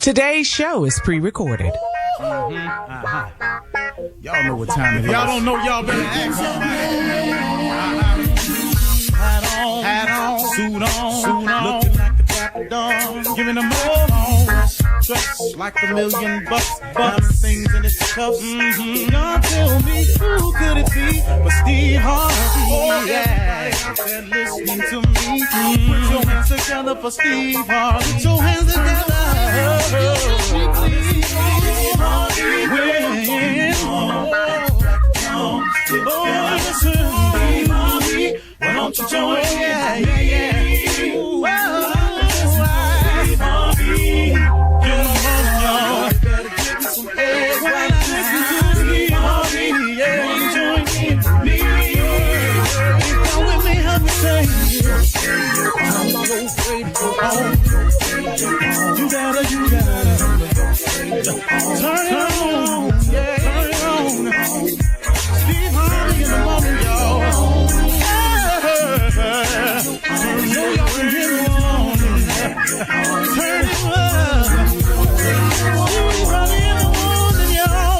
Today's show is pre-recorded. Y'all know what time it is. Y'all don't know, y'all better ask somebody. Hat on, suit on, looking like the Dapper Dawn, giving them all dressed like $1 million bucks, things in its cuffs. God tell me, who could it be but Steve Harvey? Oh, yeah, out there listening to me. Put your hands together for Steve Harvey. Put your hands together. Steve Harvey, why don't you join? Yeah. Steve Harvey, come on, y'all. Better give me some eggs right now. Steve Harvey, yeah, join me. Come with me, help me say. I'm not afraid to go home. You gotta turn it on, yeah, turn it on. Steve Harvey in the morning, y'all. Know y'all can hear me on. Turn it up. Steve Harvey in the morning, y'all.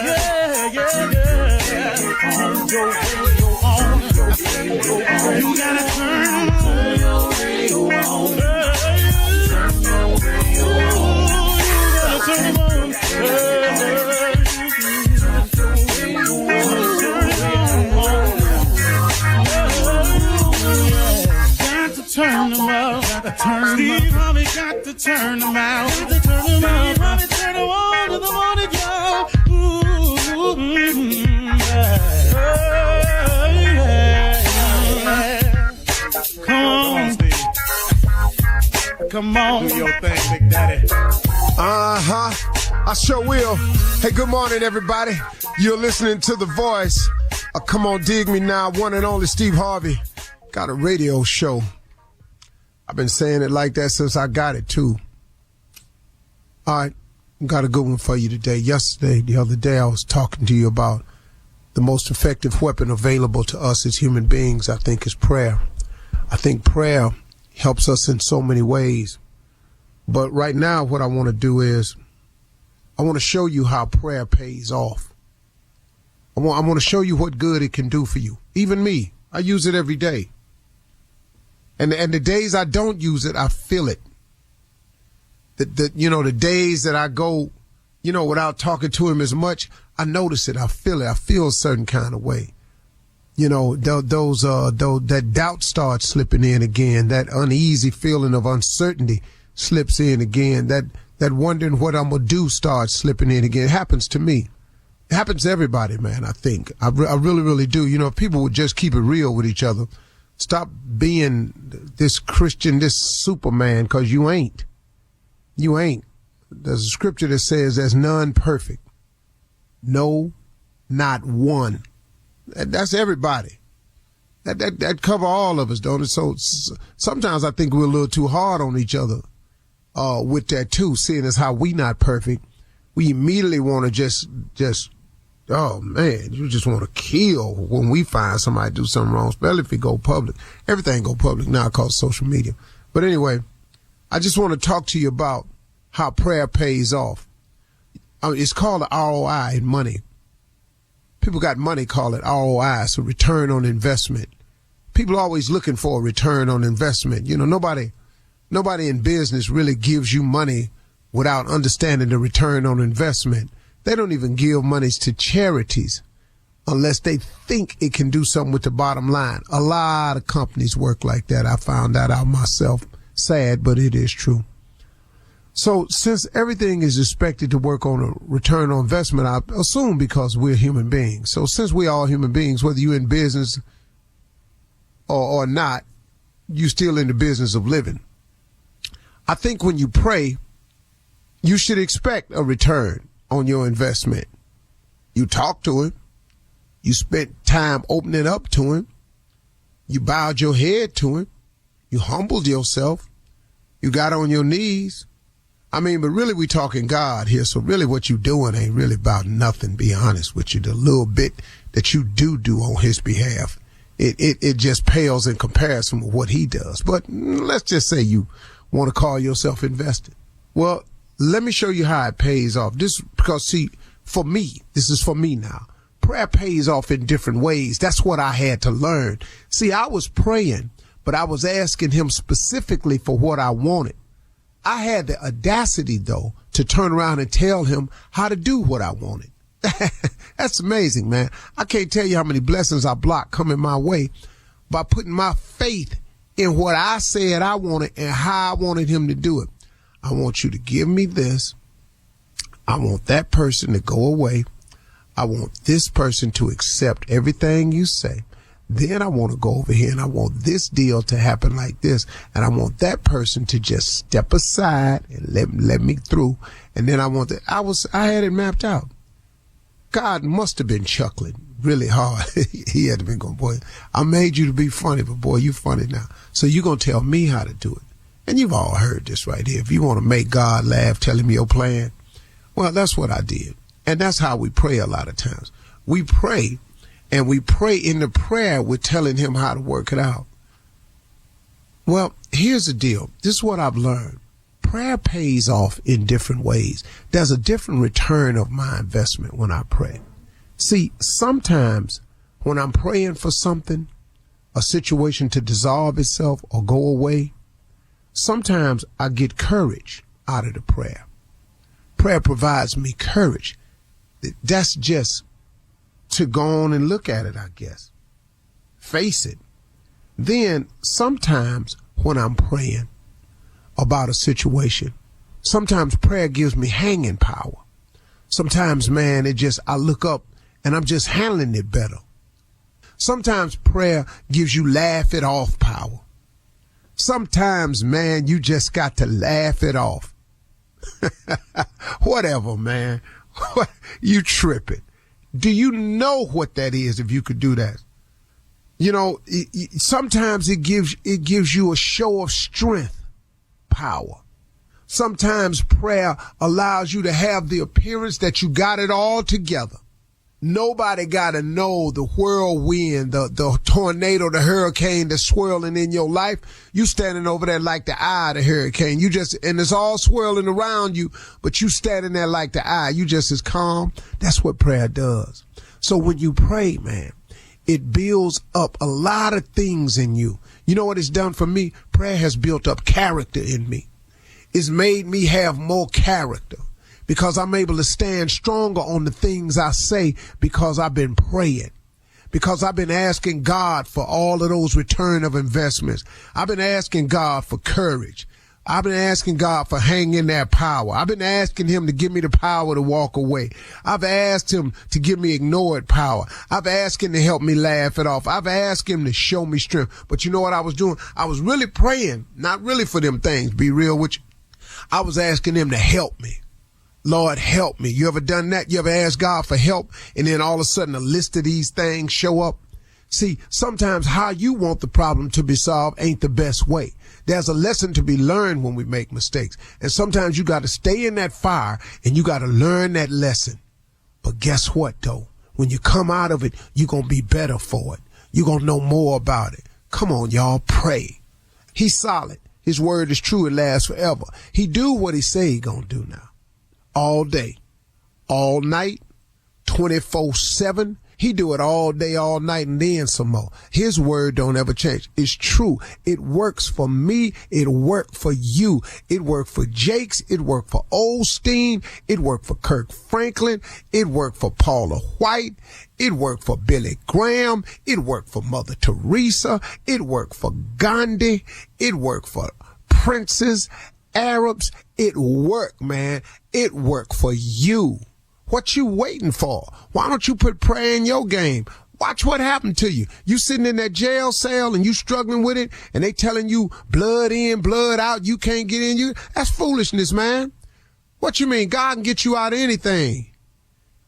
Yeah. Turn your radio on. You gotta turn your radio on. Turn them up, Steve Harvey got to turn them out. Steve Harvey turn them on in the morning, y'all. Come on, Steve. Come on, do your thing, Big Daddy. I sure will. Hey, good morning, everybody. You're listening to The Voice. Come on, dig me now. One and only Steve Harvey. Got a radio show. I've been saying it like that since I got it, too. All right, got a good one for you today. The other day, I was talking to you about the most effective weapon available to us as human beings, I think, is prayer. I think prayer helps us in so many ways. But right now, what I want to do is I want to show you how prayer pays off. I want to show you what good it can do for you. Even me, I use it every day. And the days I don't use it, I feel it. The days that I go, without talking to him as much, I notice it. I feel it. I feel a certain kind of way. That doubt starts slipping in again. That uneasy feeling of uncertainty slips in again. That wondering what I'm going to do starts slipping in again. It happens to me. It happens to everybody, man, I think. I really, really do. If people would just keep it real with each other, stop being this Christian, this Superman, because you ain't. You ain't. There's a scripture that says there's none perfect. No, not one. That's everybody. That cover all of us, don't it? So sometimes I think we're a little too hard on each other with that too, seeing as how we not perfect. We immediately want to just, oh man, you just want to kill when we find somebody do something wrong, especially if it go public. Everything go public now called social media. But anyway, I just want to talk to you about how prayer pays off. It's called the ROI in money. People got money, call it ROI, so return on investment. People are always looking for a return on investment. Nobody in business really gives you money without understanding the return on investment. They don't even give monies to charities unless they think it can do something with the bottom line. A lot of companies work like that. I found that out myself. Sad, but it is true. So since everything is expected to work on a return on investment, I assume because we're human beings. So since we're all human beings, whether you're in business or not, you're still in the business of living. I think when you pray, you should expect a return on your investment. You talk to him. You spent time opening up to him. You bowed your head to him. You humbled yourself. You got on your knees. But really we talking God here. So really what you doing ain't really about nothing, be honest with you. The little bit that you do on his behalf, it just pales in comparison with what he does. But let's just say you want to call yourself invested. Well, let me show you how it pays off. Because see, for me, this is for me now. Prayer pays off in different ways. That's what I had to learn. See, I was praying, but I was asking him specifically for what I wanted. I had the audacity, though, to turn around and tell him how to do what I wanted. That's amazing, man. I can't tell you how many blessings I blocked coming my way by putting my faith in what I said I wanted and how I wanted him to do it. I want you to give me this. I want that person to go away. I want this person to accept everything you say. Then I want to go over here and I want this deal to happen like this. And I want that person to just step aside and let me through. And then I had it mapped out. God must have been chuckling really hard. He had to be going, boy, I made you to be funny, but boy, you funny now. So you're going to tell me how to do it. And you've all heard this right here. If you want to make God laugh, tell him your plan. Well, that's what I did. And that's how we pray a lot of times. We pray, and we pray in the prayer, we're telling him how to work it out. Well, here's the deal. This is what I've learned. Prayer pays off in different ways. There's a different return of my investment when I pray. See, sometimes when I'm praying for something, a situation to dissolve itself or go away, sometimes I get courage out of the prayer. Prayer provides me courage. That's just to go on and look at it, I guess. Face it. Then sometimes when I'm praying about a situation, sometimes prayer gives me hanging power. Sometimes, man, I look up and I'm just handling it better. Sometimes prayer gives you laugh it off power. Sometimes, man, you just got to laugh it off. Whatever, man. You tripping. Do you know what that is if you could do that? You know, sometimes it gives you a show of strength, power. Sometimes prayer allows you to have the appearance that you got it all together. Nobody got to know the whirlwind, the tornado, the hurricane that's swirling in your life. You standing over there like the eye of the hurricane. And it's all swirling around you, but you standing there like the eye. You just as calm. That's what prayer does. So when you pray, man, it builds up a lot of things in you. You know what it's done for me? Prayer has built up character in me. It's made me have more character, because I'm able to stand stronger on the things I say because I've been praying, because I've been asking God for all of those return of investments. I've been asking God for courage. I've been asking God for hanging in that power. I've been asking him to give me the power to walk away. I've asked him to give me ignored power. I've asked him to help me laugh it off. I've asked him to show me strength. But you know what I was doing? I was really praying, not really for them things, be real with you. I was asking him to help me. Lord, help me. You ever done that? You ever asked God for help and then all of a sudden a list of these things show up? See, sometimes how you want the problem to be solved ain't the best way. There's a lesson to be learned when we make mistakes. And sometimes you got to stay in that fire and you got to learn that lesson. But guess what, though? When you come out of it, you're going to be better for it. You're going to know more about it. Come on, y'all, pray. He's solid. His word is true. It lasts forever. He do what he say he going to do now. All day, all night, 24/7. He do it all day, all night, and then some more. His word don't ever change. It's true. It works for me. It worked for you. It worked for Jakes. It worked for Osteen. It worked for Kirk Franklin. It worked for Paula White. It worked for Billy Graham. It worked for Mother Teresa. It worked for Gandhi. It worked for princes, Arabs. It worked, man. It worked for you. What you waiting for? Why don't you put prayer in your game? Watch what happened to you. You sitting in that jail cell and you struggling with it and they telling you blood in, blood out, you can't get in. That's foolishness, man. What you mean? God can get you out of anything.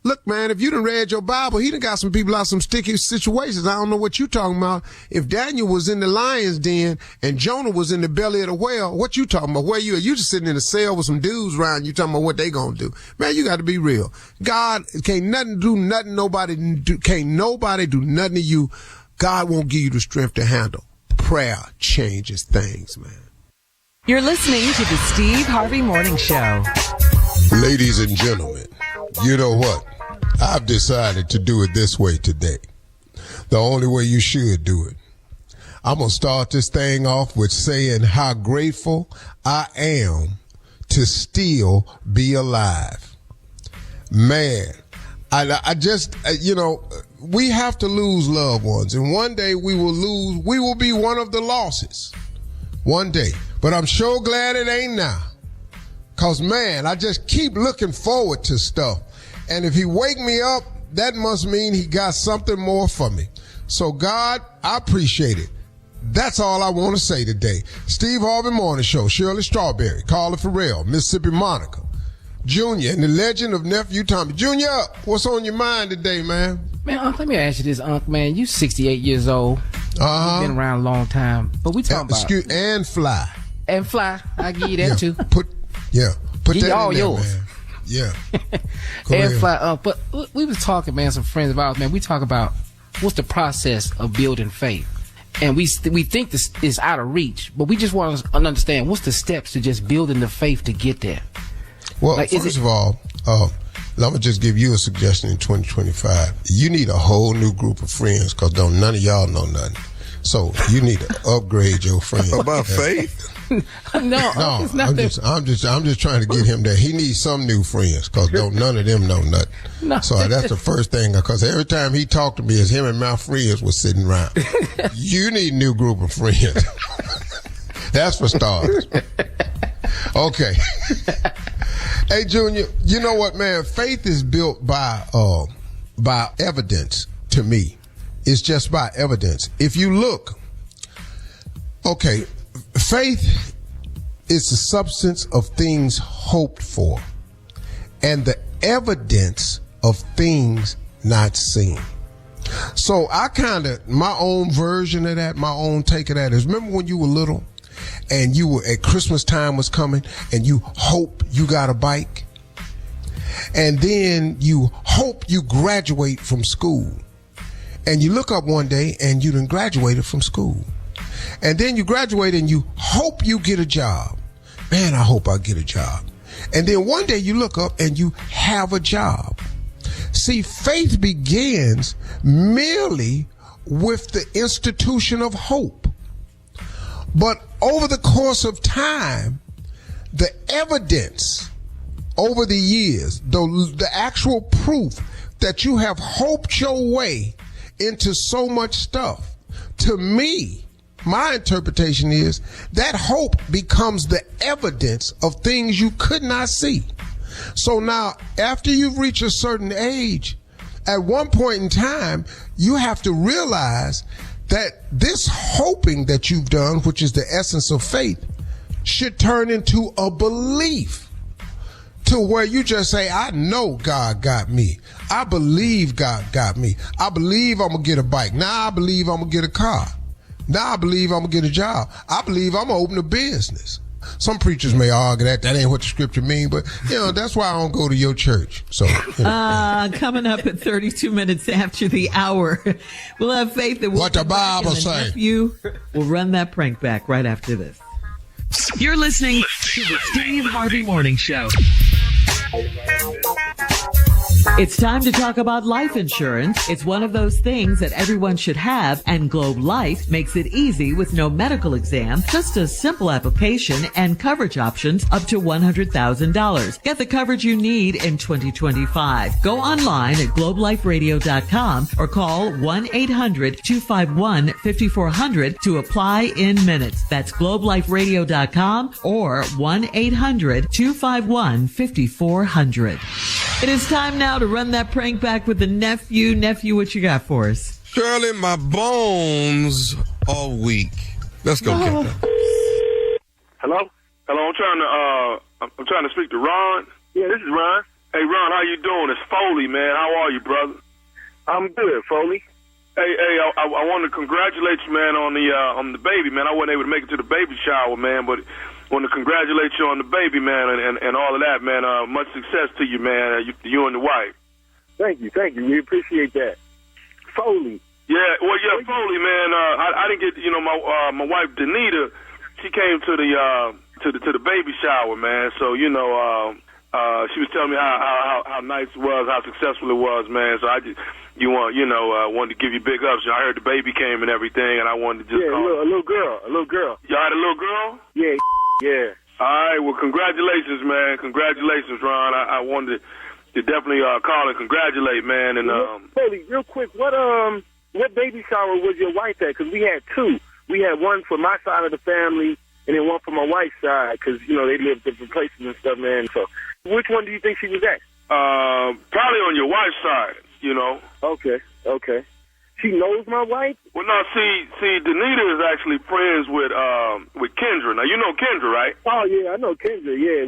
Look, man, if you done read your Bible, he done got some people out some sticky situations. I don't know what you talking about. If Daniel was in the lion's den and Jonah was in the belly of the whale, what you talking about? Where you at? You just sitting in a cell with some dudes around you talking about what they gonna do. Man, you got to be real. God can't nothing do nothing. Can't nobody do nothing to you. God won't give you the strength to handle. Prayer changes things, man. You're listening to the Steve Harvey Morning Show. Ladies and gentlemen, you know what? I've decided to do it this way today. The only way you should do it. I'm going to start this thing off with saying how grateful I am to still be alive. Man, I just, we have to lose loved ones. And one day we will be one of the losses. One day. But I'm sure glad it ain't now. Cause man, I just keep looking forward to stuff. And if he wake me up, that must mean he got something more for me. So God, I appreciate it. That's all I want to say today. Steve Harvey Morning Show, Shirley Strawberry, Carla Farrell, Mississippi Monica, Junior, and the legend of Nephew Tommy. Junior, what's on your mind today, man? Man, Unc, let me ask you this, Unc, man. You 68 years old. Uh-huh. You've been around a long time. But we talking about... And fly. And fly. I give you that, too. Put give that all in there, yours. man. Yeah. And fly. But we was talking, man, some friends of ours, man. We talk about what's the process of building faith. And we think this is out of reach, but we just want to understand what's the steps to just building the faith to get there. Well, first of all, let me just give you a suggestion in 2025. You need a whole new group of friends because none of y'all know nothing. So you need to upgrade your friends. About faith? No, I'm just trying to get him there. He needs some new friends because none of them know nothing. No. So that's the first thing, because every time he talked to me, it's him and my friends was sitting around. You need a new group of friends. That's for starters. Okay. Hey, Junior, you know what, man? Faith is built by evidence to me. It's just by evidence. If you look, okay, faith is the substance of things hoped for and the evidence of things not seen. So my own version of that, my own take of that is, remember when you were little and you were at Christmas time was coming and you hope you got a bike, and then you hope you graduate from school, and you look up one day and you done graduated from school, and then you graduate and you hope you get a job. Man, I hope I get a job. And then one day you look up and you have a job. See, faith begins merely with the institution of hope. But over the course of time, the evidence over the years, the actual proof that you have hoped your way into so much stuff, to me, my interpretation is that hope becomes the evidence of things you could not see. So now, after you've reached a certain age, at one point in time, you have to realize that this hoping that you've done, which is the essence of faith, should turn into a belief, to where you just say, I know God got me. I believe God got me. I believe I'm going to get a bike. Now I believe I'm going to get a car. Now I believe I'm going to get a job. I believe I'm going to open a business. Some preachers may argue that ain't what the scripture mean, but that's why I don't go to your church. So coming up at 32 minutes after the hour, we'll have faith that what the Bible say. Nephew will run that prank back right after this. You're listening to the Steve Harvey Morning Show. It's time to talk about life insurance. It's one of those things that everyone should have, and Globe Life makes it easy with no medical exam, just a simple application and coverage options up to $100,000. Get the coverage you need in 2025. Go online at globeliferadio.com or call 1-800-251-5400 to apply in minutes. That's globeliferadio.com or 1-800-251-5400. It is time now to run that prank back with the nephew. Nephew, what you got for us? Shirley, my bones are weak. Let's go get them. Hello? Hello, I'm trying to speak to Ron. Yeah, this is Ron. Hey, Ron, how you doing? It's Foley, man. How are you, brother? I'm good, Foley. Hey, I want to congratulate you, man, on the baby, man. I wasn't able to make it to the baby shower, man, but want to congratulate you on the baby, man, and all of that, man. Much success to you, man, you and the wife. Thank you. We appreciate that. Foley. Yeah, Foley, man. I didn't get, my wife, Danita, she came to to the baby shower, man. So she was telling me how nice it was, how successful it was, man. So I just wanted to give you big ups. I heard the baby came and everything, and I wanted to just a little girl. Y'all had a little girl? Yeah, yeah. All right, well, congratulations, man. Congratulations, Ron. I wanted to definitely call and congratulate, man. And Holy, real quick, what baby shower was your wife at? Because we had two. We had one for my side of the family, and then one for my wife's side, because they live different places and stuff, man. So, which one do you think she was at? Probably on your wife's side. Okay. She knows my wife? Well, no, see, Danita is actually friends with Kendra. Now, you know Kendra, right? Oh, yeah, I know Kendra. Yeah,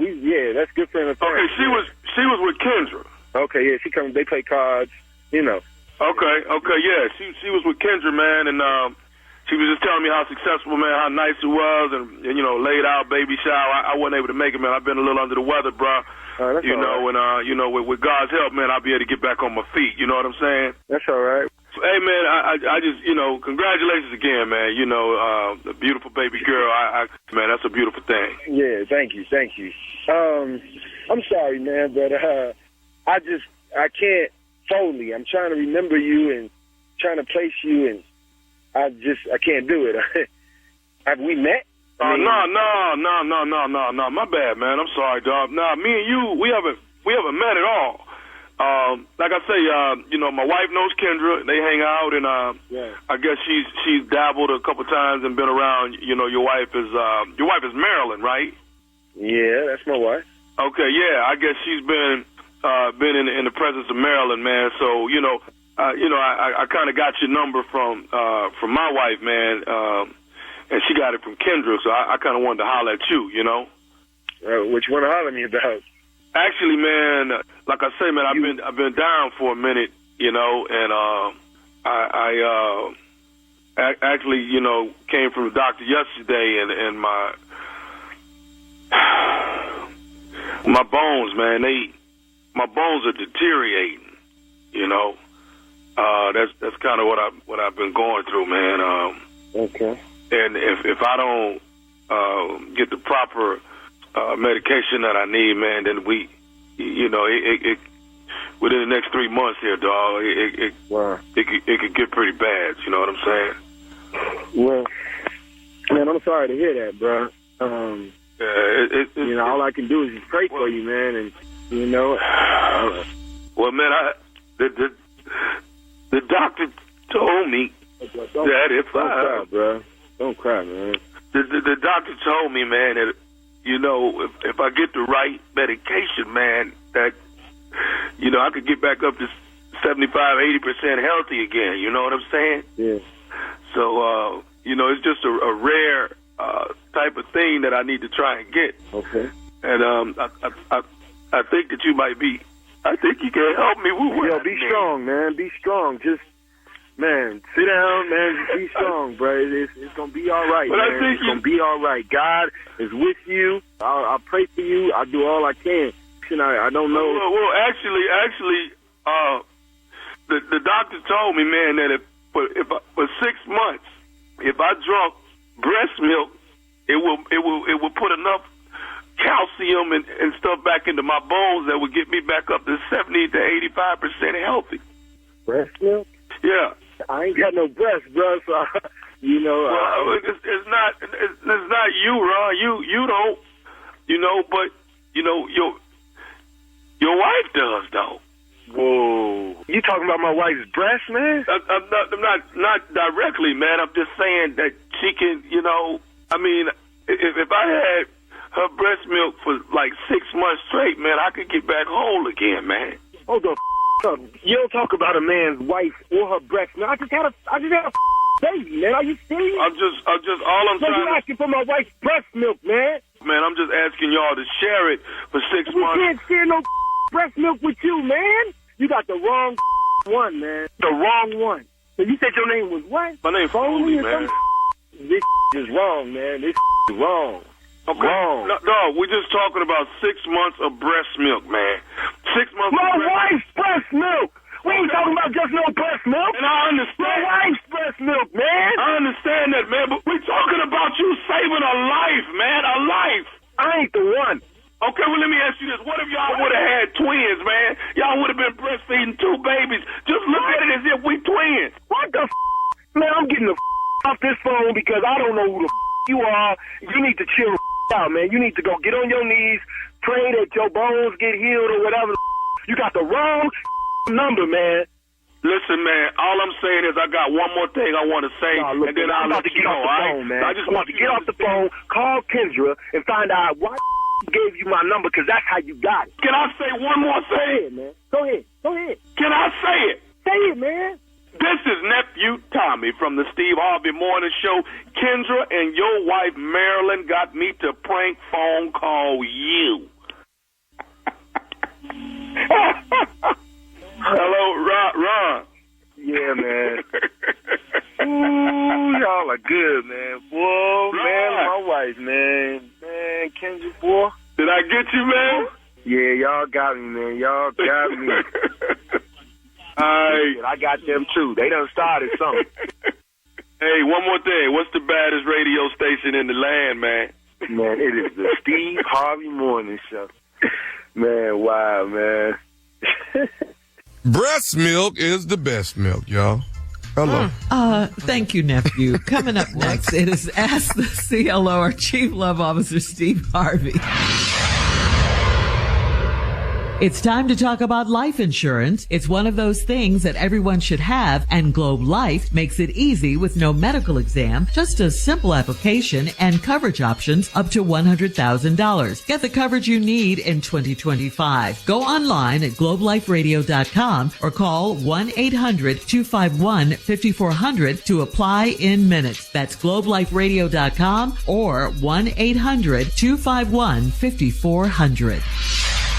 that's a good friend of Okay, she was with Kendra. Okay, yeah, she comes, they play cards, Okay, yeah, she was with Kendra, man, and she was just telling me how successful, man, how nice it was, and laid out baby shower. I wasn't able to make it, man. I've been a little under the weather, bro. That's all right. And with God's help, man, I'll be able to get back on my feet. You know what I'm saying? That's all right. Hey, man, I just, congratulations again, man. The beautiful baby girl. Man, that's a beautiful thing. Yeah, thank you. I'm sorry, man, but I can't Foley. I'm trying to remember you and trying to place you, and I can't do it. Have we met? No. My bad, man. I'm sorry, dog. Nah, me and you, we haven't met at all. Like I say, my wife knows Kendra. They hang out, and I guess she's dabbled a couple times and been around. Your wife is Marilyn, right? Yeah, that's my wife. Okay, yeah. I guess she's been in the presence of Marilyn, man. So I kind of got your number from my wife, man. And she got it from Kendra, so I kind of wanted to holler at you, Which one to holler at me about? Actually, man, like I say, man, I've been down for a minute, and I actually, came from the doctor yesterday, and my bones, man, my bones are deteriorating, That's kind of what I've been going through, man. Okay. And if I don't get the proper medication that I need, man, then it within the next 3 months here, dog, it could get pretty bad. You know what I'm saying? Well, man, I'm sorry to hear that, bro. All I can do is just pray for you, man, and Well, man, the doctor told me that if don't cry, bro. Don't cry, man. The doctor told me, man, that if I get the right medication, man, that I could get back up to 75-80% healthy again. You know what I'm saying? Yeah. So it's just a rare type of thing that I need to try and get. Okay. And I think that you might be. I think you can help me with what Yo, be strong, man. Be strong. Just. Man, sit down, man. Just be strong, bro. It's gonna be all right, but man. It's gonna be all right. God is with you. I'll pray for you. I'll do all I can. I don't know. Well, actually, the doctor told me, man, that for 6 months, if I drunk breast milk, it will put enough calcium and stuff back into my bones that would get me back up to 70 to 85% healthy. Breast milk? Yeah. I ain't got no breast, bro. So Well, it's not you, Ron. You don't. But your wife does, though. Whoa. You talking about my wife's breast, man? I'm not directly, man. I'm just saying that she can. I mean, if I had her breast milk for like 6 months straight, man, I could get back whole again, man. Hold the up. You don't talk about a man's wife or her breast. Man, I just had a baby, man. Are you serious? I'm just all I'm so trying. You asking for my wife's breast milk, man? Man, I'm just asking y'all to share it for 6 months. We can't share no breast milk with you, man. You got the wrong one, man. The wrong one. So you said your name was what? My name's Foley, man. This is wrong, man. This is wrong. Okay. Wrong. No, we're just talking about 6 months of breast milk, man. 6 months my of wife's breast milk. We ain't talking about just no breast milk. And I understand. My wife's breast milk, man. I understand that, man, but we're talking about you saving a life, man, a life. I ain't the one. Okay, well, let me ask you this. What if y'all would have had twins, man? Y'all would have been breastfeeding 2 babies. Just look at it as if we twins. What the Man, I'm getting the off this phone because I don't know who the you are. You need to chill out, man. You need to go get on your knees, pray that your bones get healed or whatever. You got the wrong number, man. Listen, man, all I'm saying is I got one more thing I want to say, and then I'll let you know, all right? Man. I just want to get off the phone, call Kendra, and find out why gave you my number, because that's how you got it. Can I say one more thing? Go ahead, man. Go ahead. Can I say it? Say it, man. This is Nephew Tommy from the Steve Harvey Morning Show. Kendra and your wife, Marilyn, got me to prank phone call you. Hello, Ron. Yeah, man. Ooh, y'all are good, man. Boy, man, my wife, man. Man, Kendra, boy. Did I get you, man? Yeah, y'all got me, man. Y'all got me. I got them, too. They done started something. Hey, one more thing. What's the baddest radio station in the land, man? Man, it is the Steve Harvey Morning Show. Man, wow, man. Breast milk is the best milk, y'all. Hello. Thank you, nephew. Coming up next, it is Ask the CLO, our Chief Love Officer, Steve Harvey. It's time to talk about life insurance. It's one of those things that everyone should have, and Globe Life makes it easy with no medical exam, just a simple application and coverage options up to $100,000. Get the coverage you need in 2025. Go online at globeliferadio.com or call 1-800-251-5400 to apply in minutes. That's globeliferadio.com or 1-800-251-5400.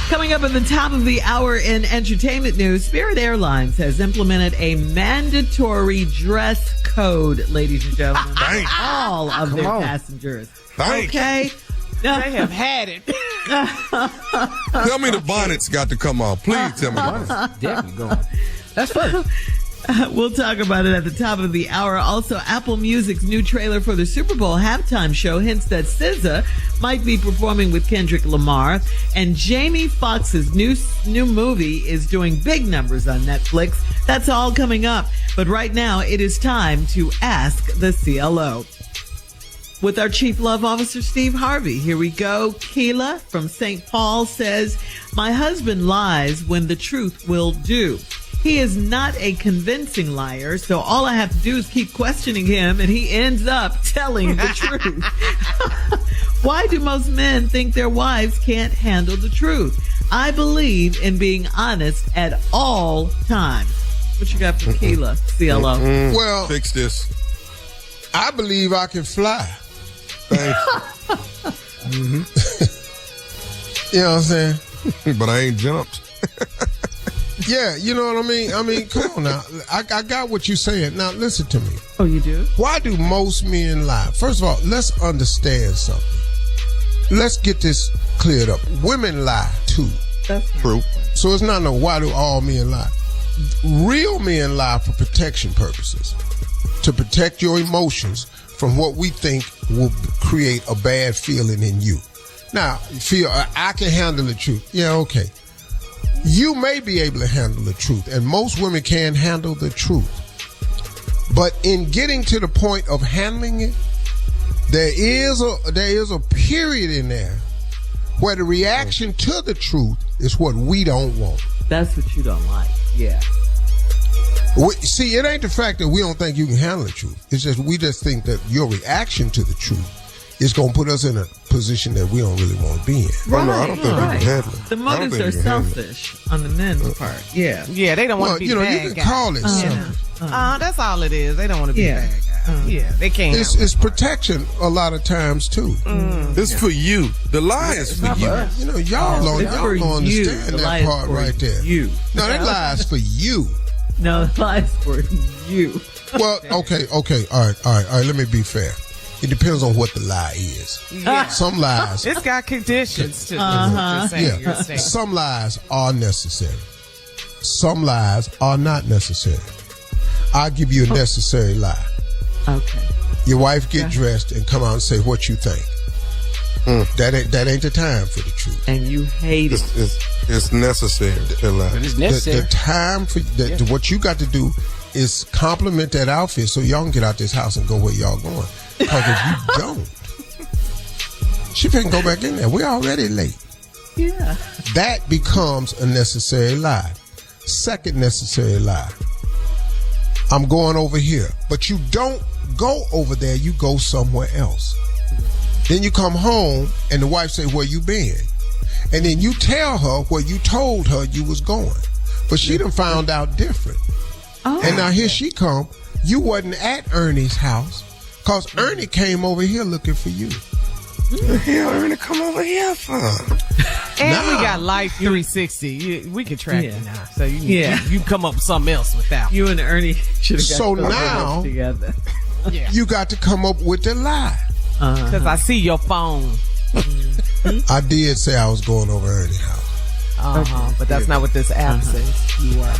Coming up at the top of the hour in entertainment news, Spirit Airlines has implemented a mandatory dress code, ladies and gentlemen, for all of their passengers. Okay? They have had it. Tell me the bonnet's got to come off. Please tell me the bonnet. Definitely going. That's fun. We'll talk about it at the top of the hour. Also, Apple Music's new trailer for the Super Bowl halftime show hints that SZA might be performing with Kendrick Lamar. And Jamie Foxx's new movie is doing big numbers on Netflix. That's all coming up. But right now, it is time to Ask the CLO. With our Chief Love Officer, Steve Harvey. Here we go. Keela from St. Paul says, my husband lies when the truth will do. He is not a convincing liar, so all I have to do is keep questioning him, and he ends up telling the truth. Why do most men think their wives can't handle the truth? I believe in being honest at all times. What you got for Keela, CLO? Well, fix this. I believe I can fly. Thanks. You know what I'm saying? But I ain't jumped. Yeah, you know what I mean? I mean, come on now. I got what you're saying. Now, listen to me. Oh, you do? Why do most men lie? First of all, let's understand something. Let's get this cleared up. Women lie, too. That's true. So it's not no why do all men lie. Real men lie for protection purposes. To protect your emotions from what we think will create a bad feeling in you. Now, you feel, I can handle the truth. Yeah, okay. You may be able to handle the truth, and most women can handle the truth. But in getting to the point of handling it, there is a period in there where the reaction to the truth is what we don't want. That's what you don't like. Yeah. See, it ain't the fact that we don't think you can handle the truth. It's just we just think that your reaction to the truth is going to put us in a position that we don't really want to be in. Right, Oh, no, I don't think you can handle it. The motives are selfish on the men's part. Yeah. Yeah, they don't want to be bad you can call it something. that's all it is. They don't want to be bad guys. Yeah, they can't. It's protection a lot of times too. It's for you. The lie is for you. You know, y'all don't understand that part right there. You. No, that lie's for you. No, the lie's for you. Well, okay. All right. Let me be fair. It depends on what the lie is. Yeah. Some lies. It's got conditions to Yeah. Some lies are necessary. Some lies are not necessary. I'll give you a necessary lie. Okay. Your wife get dressed and come out and say what you think. That ain't the time for the truth. And you hate it. It's necessary to lie. But it's necessary. The time for what you got to do is compliment that outfit so y'all can get out this house and go where y'all going. Because if you don't, she can't go back in there. We're already late. Yeah. That becomes a necessary lie. Second necessary lie. I'm going over here. But you don't go over there. You go somewhere else. Then you come home and the wife say, where you been? And then you tell her where you told her you was going. But she done found out different. Oh. And now here she come. You wasn't at Ernie's house because Ernie came over here looking for you. What the hell Ernie come over here for? And we got Life 360. We can track you now. So you come up with something else with that. You and Ernie should have got so now together. You got to come up with the lie. Because I see your phone. I did say I was going over Ernie's house. But that's not what this app says. You are.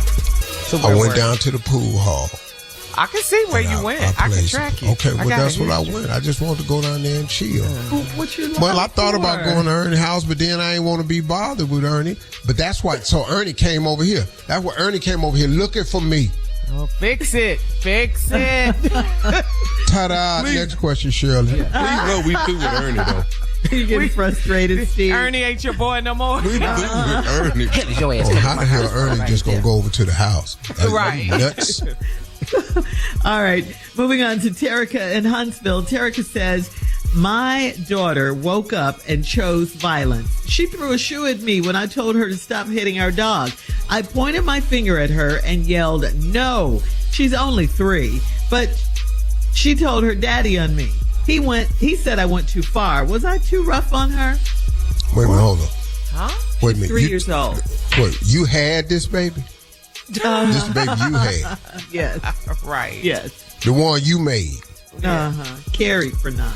So I went down to the pool hall. I can see where you went. I can track you. Okay, well, that's what I went. I just wanted to go down there and chill. What you Well, I thought about going to Ernie's house, but then I ain't want to be bothered with Ernie. But that's why. So Ernie came over here. That's why Ernie came over here looking for me. Oh, fix it. Fix it. Ta-da. Next question, Shirley. Please know we through with Ernie, though. You getting frustrated, Steve? Ernie ain't your boy no more. We through with Ernie. Your ass. How the hell Ernie just going to go over to the house? Right. Nuts. All right. Moving on to Terica in Huntsville. Terica says, my daughter woke up and chose violence. She threw a shoe at me when I told her to stop hitting our dog. I pointed my finger at her and yelled, no. She's only 3, but she told her daddy on me. He said I went too far. Was I too rough on her? Wait a minute, hold on. Huh? Wait a minute. 3 years old. Wait, you had this baby? This baby you had? Yes. Right. Yes. The one you made? Carried for 9.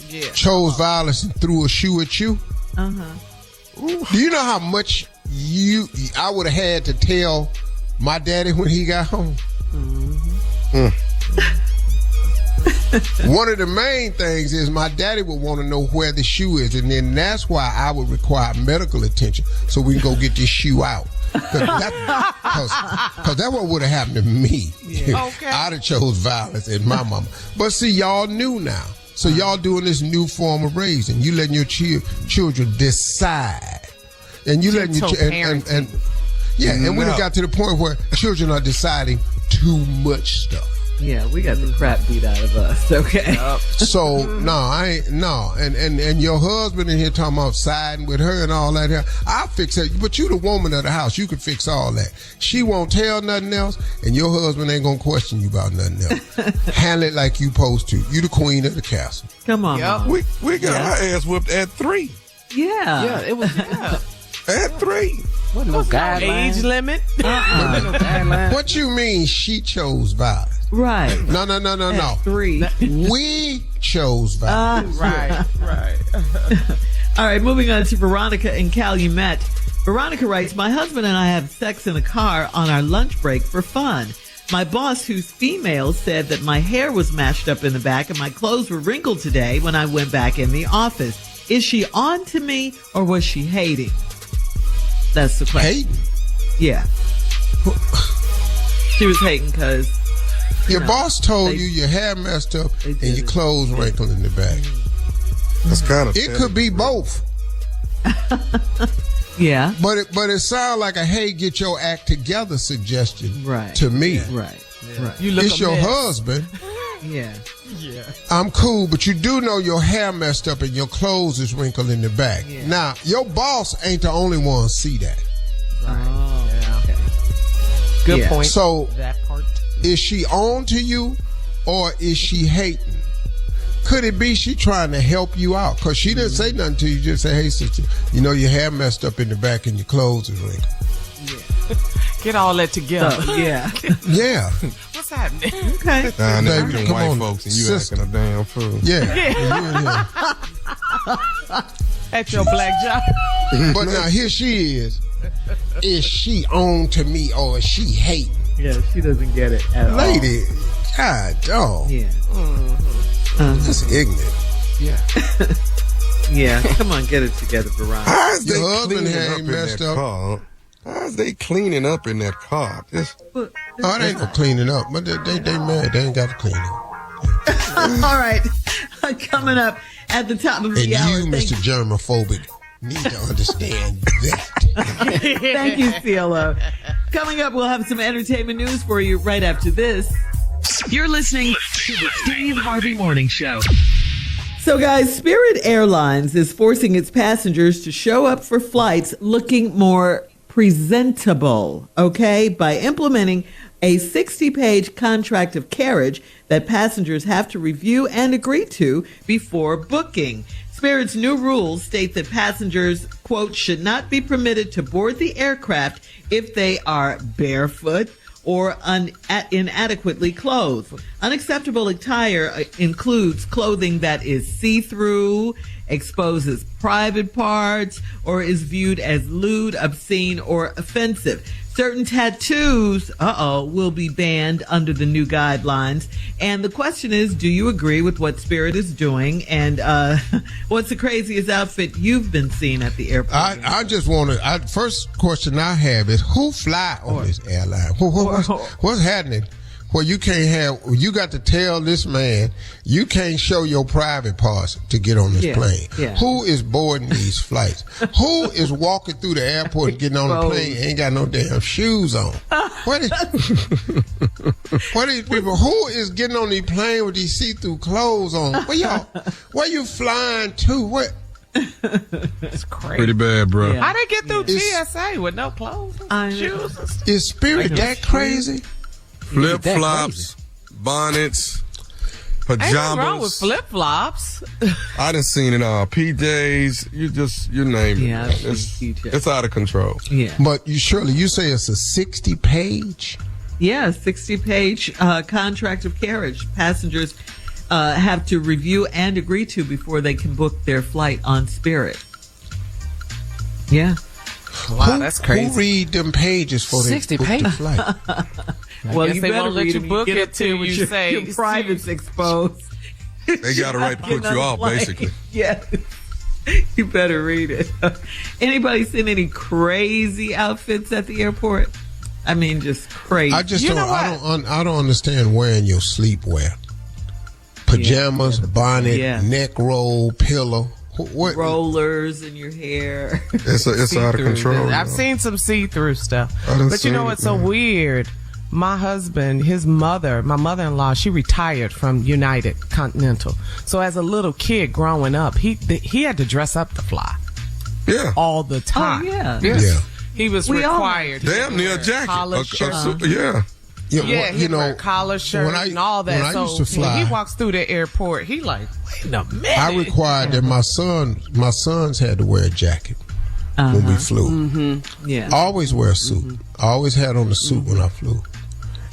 Yeah. Chose violence and threw a shoe at you? Do you know how much I would have had to tell my daddy when he got home? One of the main things is my daddy would want to know where the shoe is, and then that's why I would require medical attention so we can go get this shoe out. Because that's what would have happened to me. Okay. I'd have chose violence and my mama. But see, y'all knew now. So y'all doing this new form of raising. You letting your children decide. And you letting your and when it got to the point where children are deciding too much stuff. Yeah, we got the crap beat out of us. Okay. So and your husband in here talking about siding with her and all that here. I'll fix it. But you the woman of the house. You can fix all that. She won't tell nothing else, and your husband ain't gonna question you about nothing else. Handle it like you supposed to. You the queen of the castle. Come on. Yep. We got our ass whipped at 3. Yeah. It was. At 3. Wasn't no guidelines. Age limit. Wasn't no guidelines. What you mean she chose violence? Right. No. At 3. We chose violence. Right. All right, moving on to Veronica in Calumet. Veronica writes, my husband and I have sex in a car on our lunch break for fun. My boss, who's female, said that my hair was mashed up in the back and my clothes were wrinkled today when I went back in the office. Is she on to me or was she hating? That's the question. Hating? Yeah. She was hating because your boss told you your hair messed up and your clothes wrinkled in the back. That's kind of. It could be both. Yeah. But it sounds like a hey, get your act together suggestion to me. Yeah. Right. You look it's your husband. Yeah. I'm cool, but you do know your hair messed up and your clothes is wrinkled in the back. Yeah. Now, your boss ain't the only one see that. Right. Oh, okay. Good point. So, that part. Is she on to you or is she hating? Could it be she trying to help you out? Because she didn't say nothing to you. Just say, hey, sister, you know your hair messed up in the back and your clothes is wrinkled. Yeah. Get all that together. Yeah. Yeah. What's happening? Okay. Nah, Baby, them come white on, folks and you sister. acting a damn fool. Yeah. At your black job. But now here she is. Is she on to me or is she hating? Yeah, she doesn't get it at all. Lady, God, dog. Yeah. That's ignorant. Yeah. Yeah, come on, get it together, Veron. How is they Your husband cleaning ain't up in messed that up. car? How is they cleaning up in that car? Oh, it ain't no cleaning up, but they married. They ain't got to clean up. All right. Coming up at the top of the And hour. you, Mr. Germophobic, need to understand that. Thank you, CeeLo. Coming up, we'll have some entertainment news for you right after this. You're listening to the Steve Harvey Morning Show. So, guys, Spirit Airlines is forcing its passengers to show up for flights looking more presentable, okay, by implementing a 60-page contract of carriage that passengers have to review and agree to before booking. Spirit's new rules state that passengers, quote, should not be permitted to board the aircraft if they are barefoot or inadequately clothed. Unacceptable attire includes clothing that is see-through, exposes private parts, or is viewed as lewd, obscene, or offensive. Certain tattoos, will be banned under the new guidelines. And the question is, do you agree with what Spirit is doing? And what's the craziest outfit you've been seeing at the airport? I just want to, first question I have is, who fly on this airline? What's happening? Well, you got to tell this man, you can't show your private parts to get on this plane. Yeah. Who is boarding these flights? Who is walking through the airport and getting on the plane and ain't got no damn shoes on? What is people? Who is getting on the plane with these see-through clothes on? Where you flying to? What? It's crazy. Pretty bad, bro. How they get through TSA with no clothes and shoes? Is Spirit that crazy? Flip-flops, bonnets, pajamas. Ain't nothing wrong with flip-flops. I done seen it all. PJs, you name it. Yeah, it's out of control. Yeah. But you say it's a 60-page? Yeah, 60-page contract of carriage. Passengers have to review and agree to before they can book their flight on Spirit. Yeah. Wow, that's crazy. Who read them pages for 60 book the pages? flight? Well, you they better won't let read you them. book get it up till with you say your private's exposed. They got a right to put you off, basically. Yeah. You better read it. Anybody seen any crazy outfits at the airport? I mean, just crazy. I don't understand wearing your sleepwear. Pajamas, bonnet, neck roll, pillow. What? Rollers in your hair. It's out of control. I've seen some see-through stuff. But you know what's so weird? My husband, my mother-in-law, she retired from United Continental. So as a little kid growing up, he had to dress up to fly. Yeah. All the time. Oh, yeah. Yeah. He was required. Damn near a jacket. Collar shirt. Yeah. Yeah, he wear collar shirt and all that. When I used to fly, when he walks through the airport, he like, wait a minute. I required that my sons had to wear a jacket when we flew. Mm-hmm. Yeah. Always wear a suit. I always had on a suit when I flew.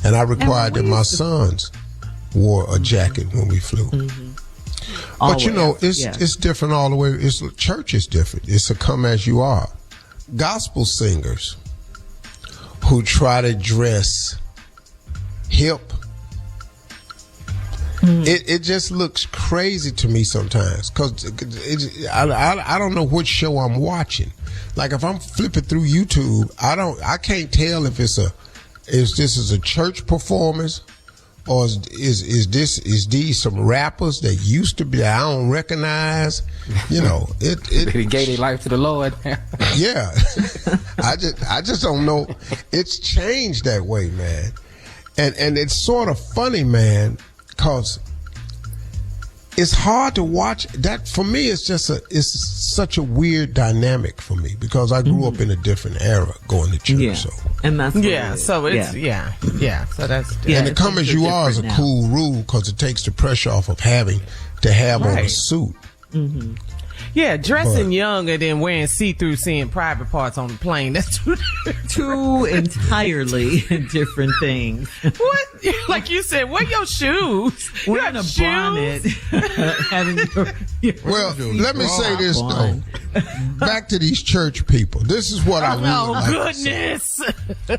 And I required that my sons wore a jacket when we flew. But it's different all the way. Church is different. It's a come as you are. Gospel singers who try to dress hip, it just looks crazy to me sometimes, because I don't know which show I'm watching. Like if I'm flipping through YouTube, I can't tell if this is a church performance, or is these some rappers that used to be that I don't recognize. They gave their life to the Lord. Yeah. I just don't know. It's changed that way, man. And it's sort of funny, man, because it's hard to watch. That for me, it's such a weird dynamic for me, because I grew up in a different era going to church. Yeah. So and that's so it's so that's and the come as you are is a cool rule, because it takes the pressure off of having to have on a suit. Mm-hmm. Yeah, dressing young and then wearing see-through, seeing private parts on the plane. That's two entirely different things. What? Like you said, wear your shoes. Wearing a bonnet. Well, let me say this, though. Back to these church people. This is what I really like goodness. to say.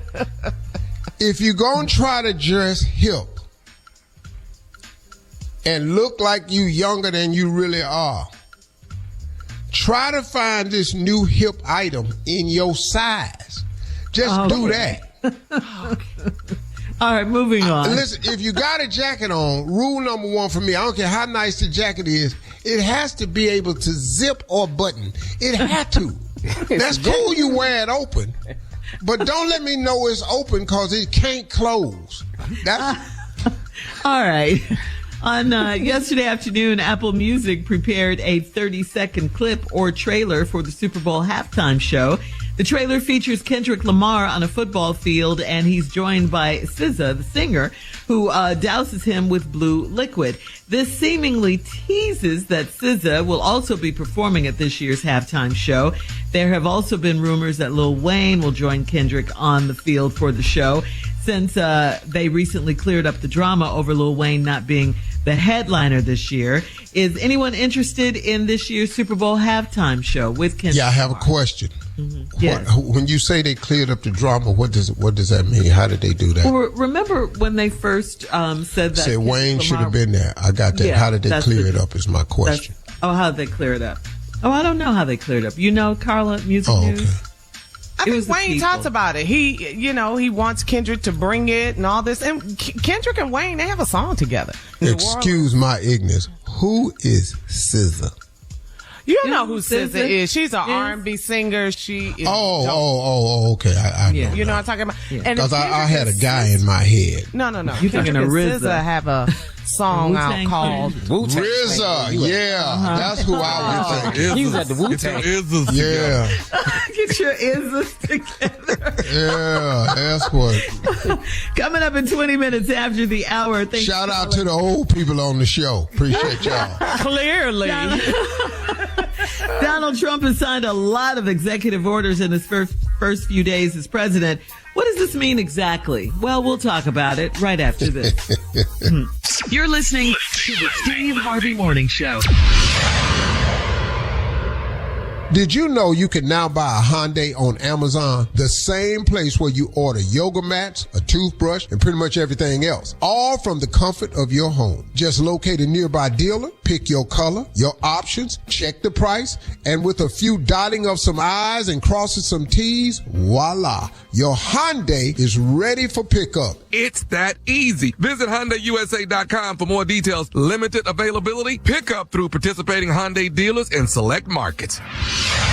If you're going to try to dress hip and look like you younger than you really are, Try to find this new hip item in your size. Just do that. All right, moving on. Listen, if you got a jacket on, rule number one for me, I don't care how nice the jacket is, it has to be able to zip or button. It had to. That's cool you wear it open, but don't let me know it's open because it can't close. That's... All right. On yesterday afternoon, Apple Music prepared a 30-second clip or trailer for the Super Bowl halftime show. The trailer features Kendrick Lamar on a football field, and he's joined by SZA, the singer, who douses him with blue liquid. This seemingly teases that SZA will also be performing at this year's halftime show. There have also been rumors that Lil Wayne will join Kendrick on the field for the show, since they recently cleared up the drama over Lil Wayne not being the headliner this year. Is anyone interested in this year's Super Bowl halftime show with Kendrick? Yeah, I have a question. Mm-hmm. Yes. When you say they cleared up the drama, what does that mean? How did they do that? Well, remember when they first said that? Say Wayne should have been there. I got that. Yeah, how did they clear it up is my question. How did they clear it up? Oh, I don't know how they cleared it up. You know, Carla, music news? Okay. I think Wayne talks about it. He wants Kendrick to bring it and all this. And Kendrick and Wayne, they have a song together. Excuse my ignorance. Who is SZA? You don't know who SZA is. She's an R&B singer. She is okay. I know. You know what I'm talking about? Because I had a guy in my head. No. You're thinking of RZA. SZA have a song out called RZA. Yeah, that's who I was thinking. He was at the Wu-Tang. Yeah. Get your isms together. Yeah, that's what. Coming up in 20 minutes after the hour. Shout out to the old people on the show. Appreciate y'all. Clearly. Donald Trump has signed a lot of executive orders in his first few days as president. What does this mean exactly? Well, we'll talk about it right after this. You're listening to the Steve Harvey Morning Show. Did you know you can now buy a Hyundai on Amazon? The same place where you order yoga mats, a toothbrush, and pretty much everything else. All from the comfort of your home. Just locate a nearby dealer, pick your color, your options, check the price, and with a few dotting of some I's and crossing some T's, voila, your Hyundai is ready for pickup. It's that easy. Visit HyundaiUSA.com for more details. Limited availability, pickup through participating Hyundai dealers in select markets.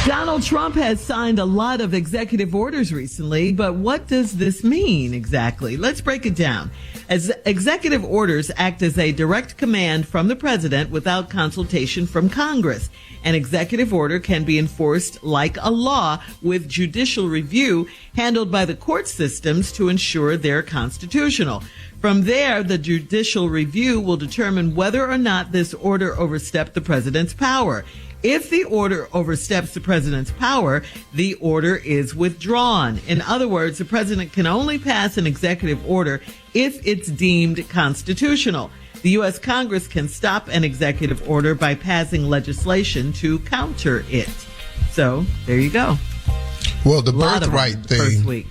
Donald Trump has signed a lot of executive orders recently, but what does this mean exactly? Let's break it down. As executive orders act as a direct command from the president without consultation from Congress. An executive order can be enforced like a law with judicial review handled by the court systems to ensure they're constitutional. From there, the judicial review will determine whether or not this order overstepped the president's power. If the order oversteps the president's power, the order is withdrawn. In other words, the president can only pass an executive order if it's deemed constitutional. The U.S. Congress can stop an executive order by passing legislation to counter it. So, there you go. Well, the birthright thing,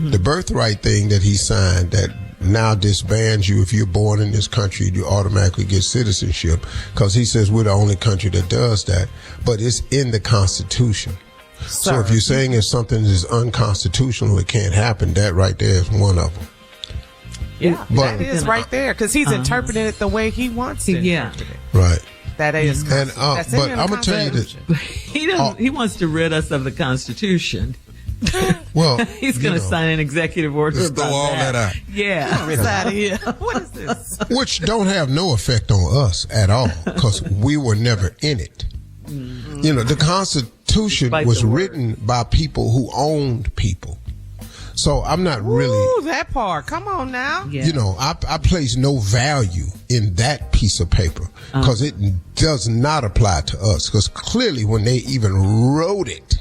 the birthright thing that he signed that now disbands you if you're born in this country, you automatically get citizenship, because he says we're the only country that does that, but it's in the Constitution. So if you're saying if something is unconstitutional, it can't happen, that right there is one of them. Yeah, that is right there, because he's interpreting it the way he wants to interpret it. Right. That is. And, but I'm going to tell you this. He wants to rid us of the Constitution. Well, he's going to sign an executive order just about throw all that out. Yeah. Get out of here. What is this? Which don't have no effect on us at all, because we were never in it. You know, the Constitution was written by people who owned people. So I'm not really. Ooh, that part. Come on now. You know, I place no value in that piece of paper because it does not apply to us. Because clearly, when they even wrote it,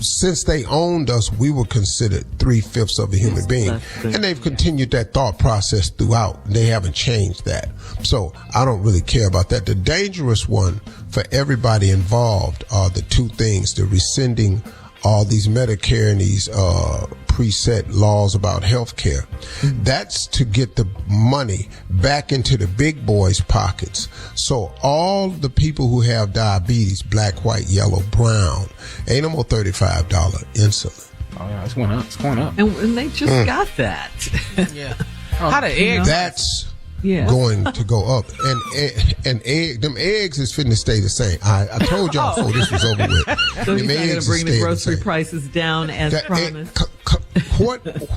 since they owned us, we were considered 3/5 of a human being. And they've continued that thought process throughout. They haven't changed that. So I don't really care about that. The dangerous one for everybody involved are the two things: the rescinding all these Medicare and these preset laws about health care. That's to get the money back into the big boys' pockets. So all the people who have diabetes, black, white, yellow, brown, ain't no more $35 insulin. Oh yeah, it's going up. It's going up. And they just got that. Yeah. How the eggs? That's going to go up. And them eggs is finna stay the same. I told y'all before this was over with. So he's not going to bring the grocery prices down as promised.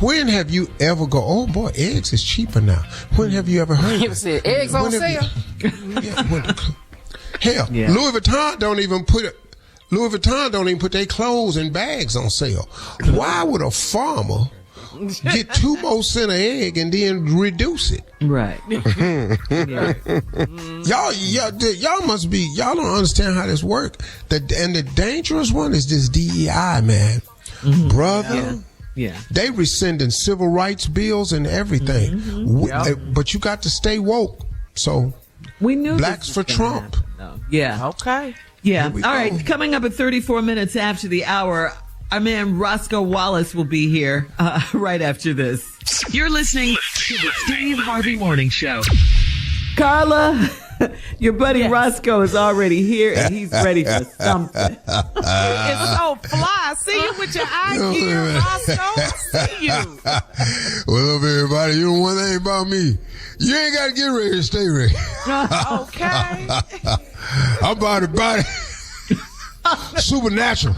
When have you ever oh boy, eggs is cheaper now. When have you ever heard You said eggs on sale? Hell, Louis Vuitton don't even put their clothes in bags on sale. Why would a farmer get 2 more cents an egg and then reduce it? Right. Y'all don't understand how this works. And the dangerous one is this DEI, man. Brother. Yeah. They rescinding civil rights bills and everything. But you got to stay woke. So we knew blacks for Trump. Yeah. Okay. Yeah. All right. Coming up at 34 minutes after the hour, our man Roscoe Wallace will be here right after this. You're listening to the Steve Harvey Morning Show. Carla, your buddy Roscoe is already here and he's ready for something. It's so fly. See you with your eye gear, Roscoe. See you. Well, up, everybody. You know one thing about me. You ain't got to get ready to stay ready. Okay. I'm about supernatural.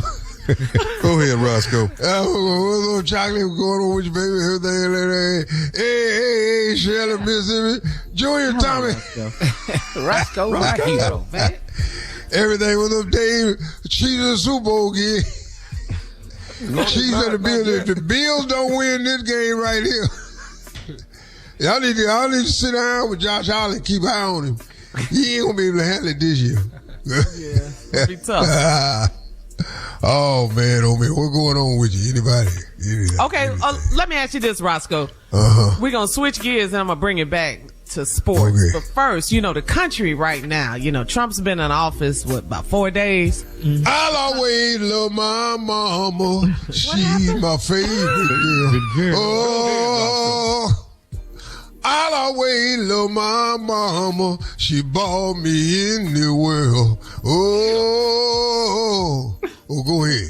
Go ahead, Roscoe. A little chocolate going on with you, baby. Everything. Hey, Shelley, Mississippi. Junior, Tommy. Roscoe, my hero, man. Everything was up, Dave. Chiefs of the Super Bowl again. Chiefs of the Bills. If the Bills don't win this game right here, y'all need to sit down with Josh Allen and keep eye on him. He ain't gonna be able to handle it this year. It'll be tough. Oh man, what's going on with you? Anybody? Okay, let me ask you this, Roscoe. We're gonna switch gears and I'm gonna bring it back to sports. Okay. But first, the country right now, Trump's been in office, about 4 days? I'll always love my mama. She's my favorite girl. Oh, I'll always love my mama. She brought me in the world. Oh, go ahead.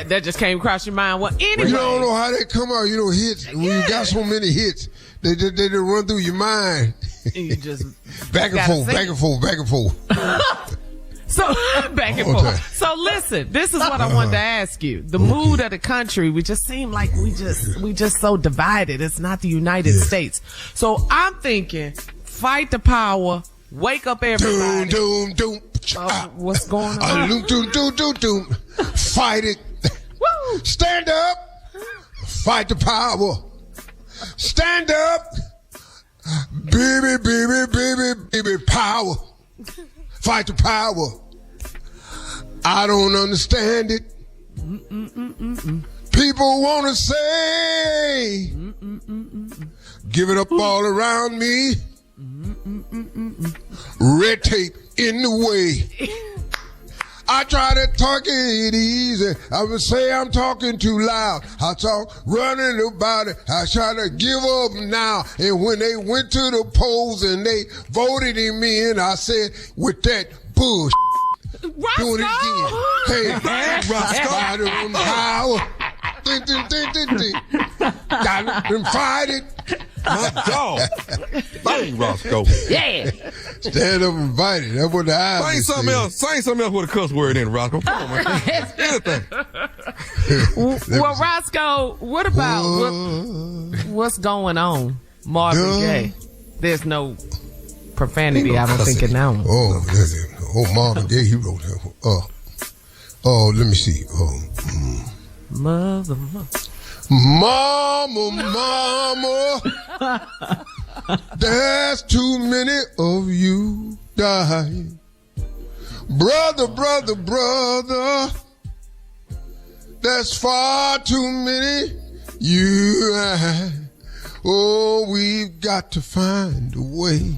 That just came across your mind. Well, anyway. You don't know how they come out. Hits. When you got so many hits, they just run through your mind. And you just back and forth. So back and forth. So listen, this is what I wanted to ask you. The mood of the country, we just seem like we just so divided. It's not the United States. So I'm thinking, fight the power, wake up everybody. Doom. What's going on? Doom. Fight it. Woo! Stand up. Fight the power. Stand up. Baby, power. Fight the power. I don't understand it. People want to say, give it up all around me. Red tape in the way. I try to talk it easy. I would say I'm talking too loud. I talk running about it. I try to give up now. And when they went to the polls and they voted him in, I said, with that bullshit, doing it again. Hey, Roscoe, power. Got them fight it. My dog. Bang, Roscoe. Yeah. Stand up and fight it. That's what the eyes Say something else with a cuss word in it, Roscoe. Come on, man. Anything. Well, Roscoe, what about what's going on? Marvin Gaye. There's no profanity, I don't think, in that one. Marvin Gaye, he wrote that one. Let me see. Mother. Mama, there's too many of you dying. Brother, there's far too many you and oh, we've got to find a way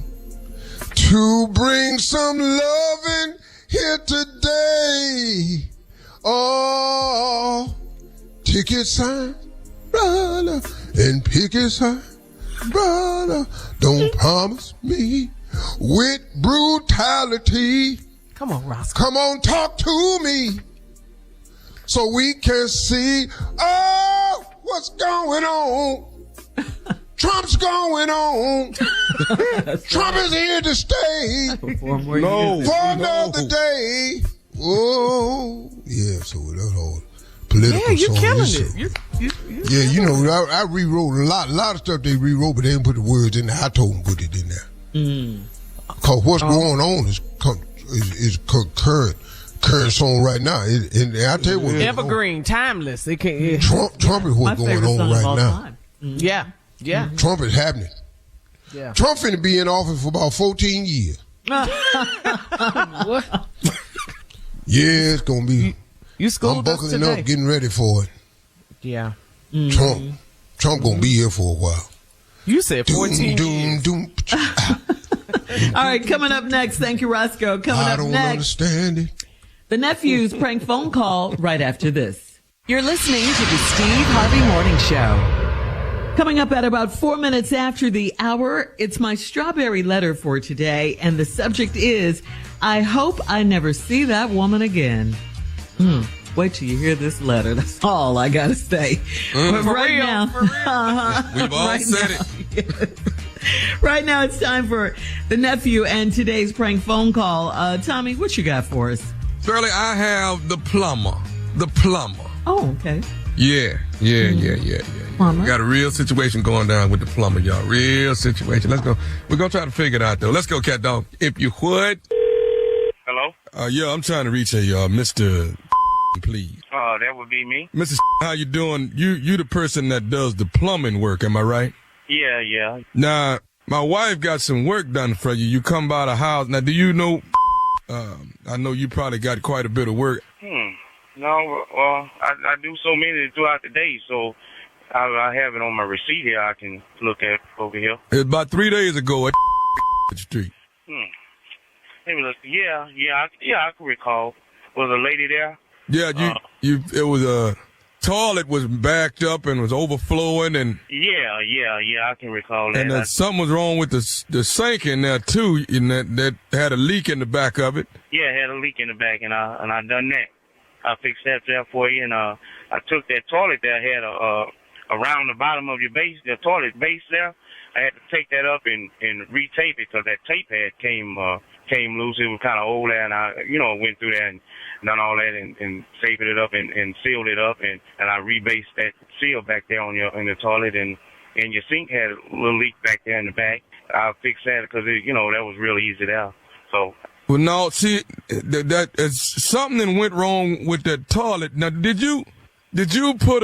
to bring some loving here today. Oh, ticket sign, brother, and picket sign, brother. Don't promise me with brutality. Come on, Roscoe. Come on, talk to me so we can see, what's going on. Trump's going on. Trump is here to stay for another day. Oh, yeah, so that's all political. Yeah, you're song. killing it. Yeah, you know, I rewrote a lot of stuff they rewrote, but they didn't put the words in there. I told them to put it in there. Because what's going on is current song right now. And I tell you what, evergreen, timeless. It can't. Yeah. Trump is what's going on right now. Yeah. Trump is happening. Yeah. Trump finna be in office for about 14 years. What? Yeah, it's gonna be. You schooled I'm buckling us today. up, getting ready for it. Yeah. Trump gonna be here for a while. You said 14 years. All right, coming up next. Thank you, Roscoe. Coming up next. I don't understand it. The Nephew's prank phone call right after this. You're listening to the Steve Harvey Morning Show. Coming up at about 4 minutes after the hour, it's my strawberry letter for today, and the subject is, I hope I never see that woman again. Wait till you hear this letter. That's all I gotta say. But right now, we've all said it. Yes. Right now, it's time for the nephew and today's prank phone call. Tommy, what you got for us? Shirley, I have the plumber. The plumber. Oh, okay. Yeah. Plumber? We got a real situation going down with the plumber, y'all. Real situation. Let's go. We're going to try to figure it out, though. Let's go, cat dog. If you would. Hello? Yeah, I'm trying to reach a Mr. please. That would be me. Mrs. How you doing? You the person that does the plumbing work, am I right? Yeah. Now, my wife got some work done for you. You come by the house. Now, do you know, I know you probably got quite a bit of work. No, well, I do so many throughout the day, so I have it on my receipt here I can look at over here. It's about 3 days ago at the street. Maybe I can recall. Was a lady there? Yeah, it was a toilet was backed up and was overflowing and. Yeah, I can recall that. And something was wrong with the sink in there too, in that had a leak in the back of it. Yeah, it had a leak in the back, and I done that. I fixed that there for you, and I took that toilet that had around the bottom of your base, the toilet base there. I had to take that up and retape it because that tape had came loose. It was kind of old there, and I went through there and done all that and taped it up and sealed it up, and I rebased that seal back there in the toilet, and your sink had a little leak back there in the back. I fixed that because that was real easy there. So. Well, no, see, that something went wrong with that toilet. Now, did you put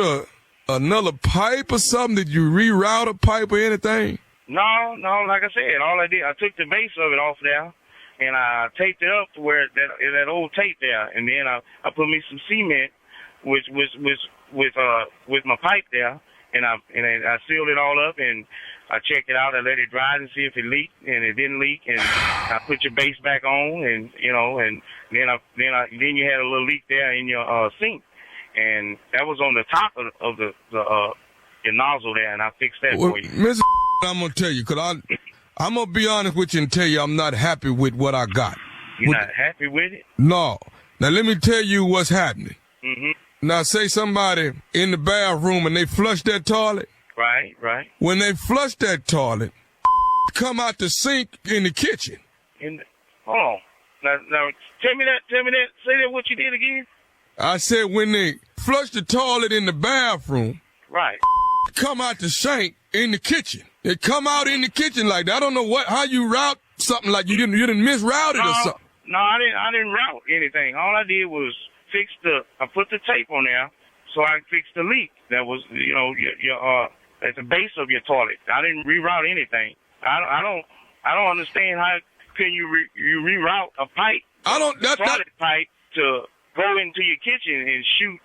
another pipe or something? Did you reroute a pipe or anything? No, like I said, all I did, I took the base of it off there, and I taped it up to where that old tape there, and then I put me some cement, with my pipe there, and I sealed it all up, and I checked it out. I let it dry and see if it leaked, and it didn't leak. And I put your base back on, and and then you had a little leak there in your sink, and that was on the top of the your nozzle there, and I fixed that for you. Mr. I'm gonna tell you, cause I'm gonna be honest with you and tell you I'm not happy with what I got. You're not happy with it? No. Now let me tell you what's happening. Now say somebody in the bathroom and they flush that toilet. Right. When they flush that toilet, come out the sink in the kitchen. Hold on. Now, tell me that. Say that what you did again. I said when they flush the toilet in the bathroom. Right. Come out the sink in the kitchen. They come out in the kitchen like that. I don't know how you route something like you didn't misroute it or something. No, I didn't route anything. All I did was I put the tape on there, so I fixed the leak. That was, your at the base of your toilet. I didn't reroute anything. I don't understand how can you reroute a pipe. Toilet pipe to go into your kitchen and shoot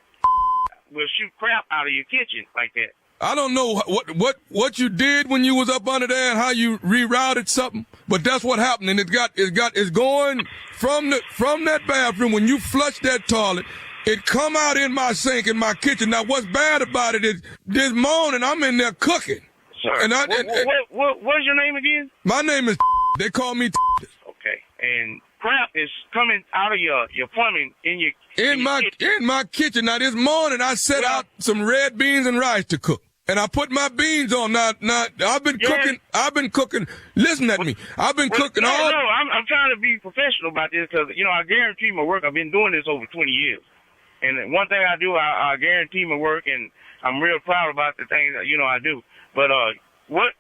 crap out of your kitchen like that. I don't know what you did when you was up under there and how you rerouted something, but that's what happened. And it's going from that bathroom when you flush that toilet it come out in my sink in my kitchen. Now, what's bad about it is this morning I'm in there cooking. Sir, and what's your name again? My name is. They call me. Okay, and crap is coming out of your plumbing in my kitchen. Now, this morning I set out some red beans and rice to cook. And I put my beans on. Now, I've been cooking. Listen at me. I've been cooking all. No, I'm trying to be professional about this because, I guarantee my work. I've been doing this over 20 years. And one thing I do, I guarantee my work, and I'm real proud about the things that, I do. But, what,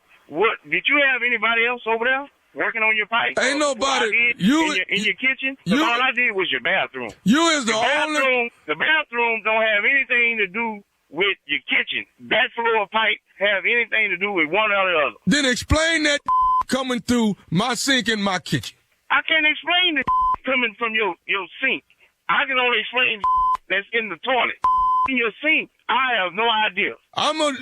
did you have anybody else over there working on your pipe? Ain't nobody. In your kitchen? All I did was your bathroom. You is the only. The bathroom don't have anything to do with your kitchen. That floor pipe have anything to do with one or the other. Then explain that coming through my sink in my kitchen. I can't explain the coming from your sink. I can only explain that's in the toilet. In your sink, I have no idea.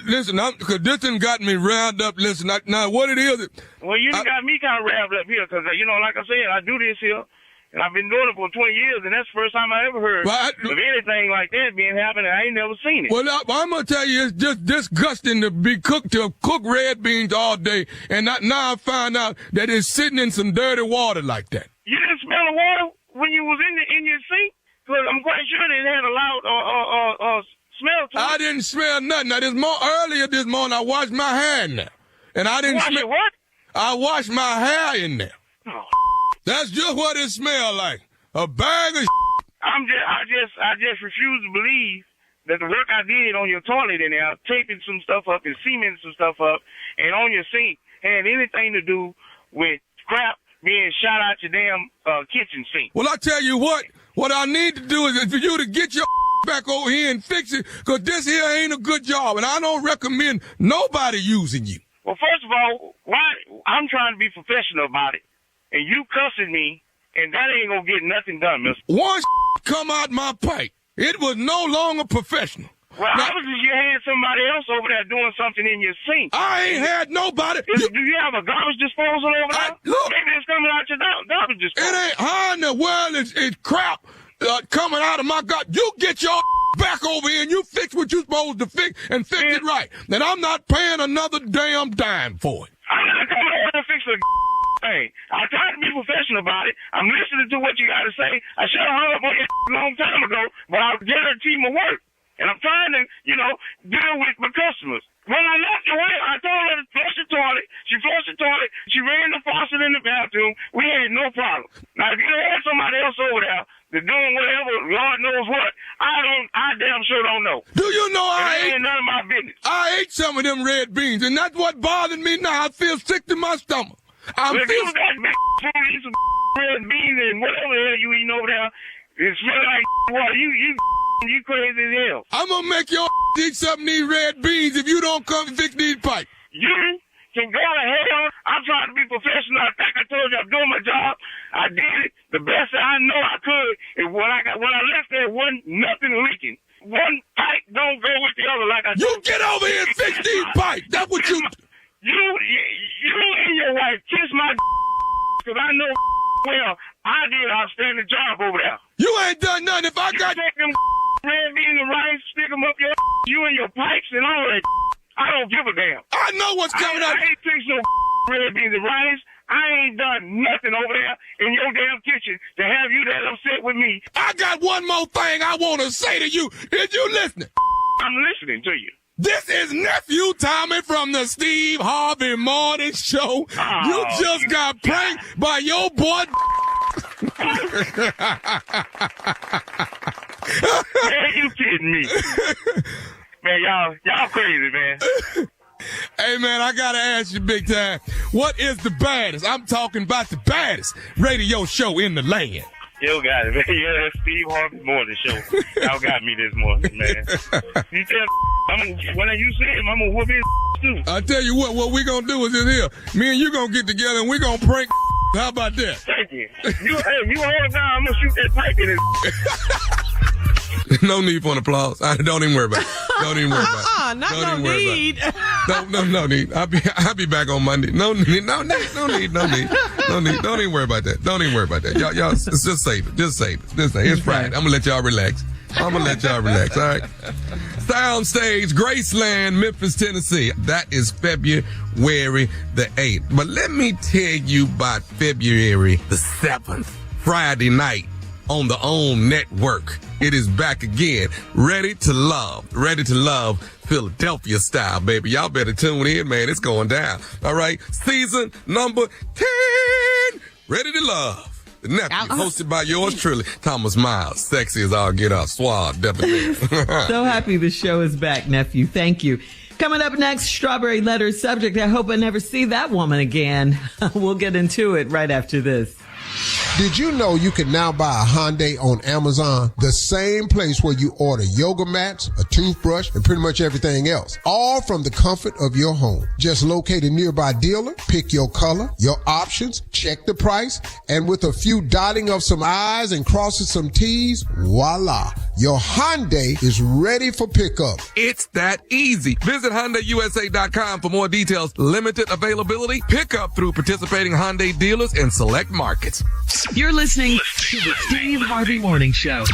Listen, because this done got me round up. Listen, now what it is. Well, you got me kind of wrapped up here because, like I said, I do this here. And I've been doing it for 20 years, and that's the first time I ever heard of anything like that being happening. I ain't never seen it. Well, I'm going to tell you, it's just disgusting to cook red beans all day, and now I find out that it's sitting in some dirty water like that. You didn't smell the water when you was in your sink? Because I'm quite sure it had a loud smell to it. I didn't smell nothing. Now, earlier this morning, I washed my hair in there. And I didn't smell. What? I washed my hair in there. Oh. That's just what it smelled like. A bag of I just refuse to believe that the work I did on your toilet in there, taping some stuff up and cementing some stuff up, and on your sink had anything to do with crap being shot out your damn kitchen sink. Well, I tell you what I need to do is for you to get your back over here and fix it, because this here ain't a good job, and I don't recommend nobody using you. Well, first of all, I'm trying to be professional about it. And you cussing me, and that ain't gonna get nothing done, mister. Once come out my pipe, it was no longer professional. Well, obviously you had somebody else over there doing something in your sink. I ain't had nobody. Do you have a garbage disposal over there? Look, maybe it's coming out your garbage disposal. It ain't how in the world is crap coming out of my garbage. You get your back over here and you fix what you're supposed to fix and fix it right. Then I'm not paying another damn dime for it. I'm not coming over to fix the thing. I tried to be professional about it. I'm listening to what you got to say. I should have hung up on you a long time ago, but I guarantee my work. And I'm trying to, deal with my customers. When I left away, I told her to flush the toilet. She flushed the toilet. She ran the faucet in the bathroom. We had no problem. Now, if you had somebody else over there that's doing whatever, Lord knows what, I damn sure don't know. Do you know ain't none of my business. I ate some of them red beans, and that's what bothered me now. I feel sick to my stomach. If you got food, eat some red beans and whatever the hell you eating over there, it smell like water. You crazy as hell. I'm gonna make your eat some of these red beans if you don't come fix these pipes. You can go to hell. I'm trying to be professional. I think I told you I'm doing my job. I did it the best that I know I could. And when I left there, wasn't nothing leaking. One pipe don't go with the other like I told you. You get over here and fix these pipes. That's what you... You and your wife kiss my because I know well I did an outstanding job over there. You ain't done nothing. If I got take them red beans and rice, stick them up you and your pipes and all that. I don't give a damn. I know what's coming up. I ain't fixed no red beans and rice. I ain't done nothing over there in your damn kitchen to have you that upset with me. I got one more thing I want to say to you. Is you listening? I'm listening to you. This is Nephew Tommy from the Steve Harvey Morning Show. You just got pranked by your boy. Man, you kidding me? Man, y'all crazy, man. Hey, man, I gotta ask you big time. What is the baddest? I'm talking about the baddest radio show in the land. You got it, man. Yeah, that's Steve Harvey Morning Show. Y'all got me this morning, man. You tell when you see him, I'm gonna whoop his too. I tell you what we gonna do is this here. Me and you gonna get together and we gonna prank. How about that? Thank you. You hold it down. I'm gonna shoot that pipe in his. No need for an applause. Don't even worry about it. Don't even worry about it. No need. No need. I'll be back on Monday. No need. Don't even worry about that. Don't even worry about that. Y'all just save it. Just save it. It's Friday. I'm gonna let y'all relax. I'm going to let y'all relax, all right? Soundstage, Graceland, Memphis, Tennessee. That is February the 8th. But let me tell you about February the 7th, Friday night on the OWN Network. It is back again, ready to love Philadelphia style, baby. Y'all better tune in, man. It's going down. All right, season number 10, Ready to Love. The Nephew, hosted by yours truly, Thomas Miles. Sexy as all get up, suave, debonair. So happy the show is back, Nephew. Thank you. Coming up next, Strawberry Letter subject. I hope I never see that woman again. We'll get into it right after this. Did you know you can now buy a Hyundai on Amazon? The same place where you order yoga mats, a toothbrush, and pretty much everything else. All from the comfort of your home. Just locate a nearby dealer, pick your color, your options, check the price, and with a few dotting of some I's and crossing some T's, voila. Your Hyundai is ready for pickup. It's that easy. Visit HyundaiUSA.com for more details. Limited availability. Pickup through participating Hyundai dealers in select markets. You're listening to the Steve Harvey Morning Show.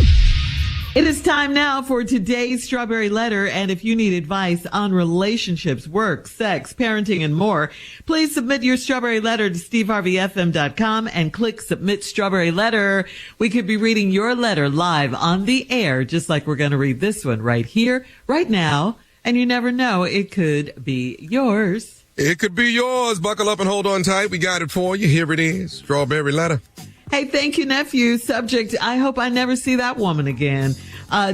It is time now for today's Strawberry Letter, and if you need advice on relationships, work, sex, parenting, and more, please submit your Strawberry Letter to steveharveyfm.com and click Submit Strawberry Letter. We could be reading your letter live on the air, just like we're going to read this one right here, right now, and you never know, it could be yours. It could be yours. Buckle up and hold on tight. We got it for you. Here it is. Strawberry Letter. Hey, thank you, Nephew. Subject, I hope I never see that woman again.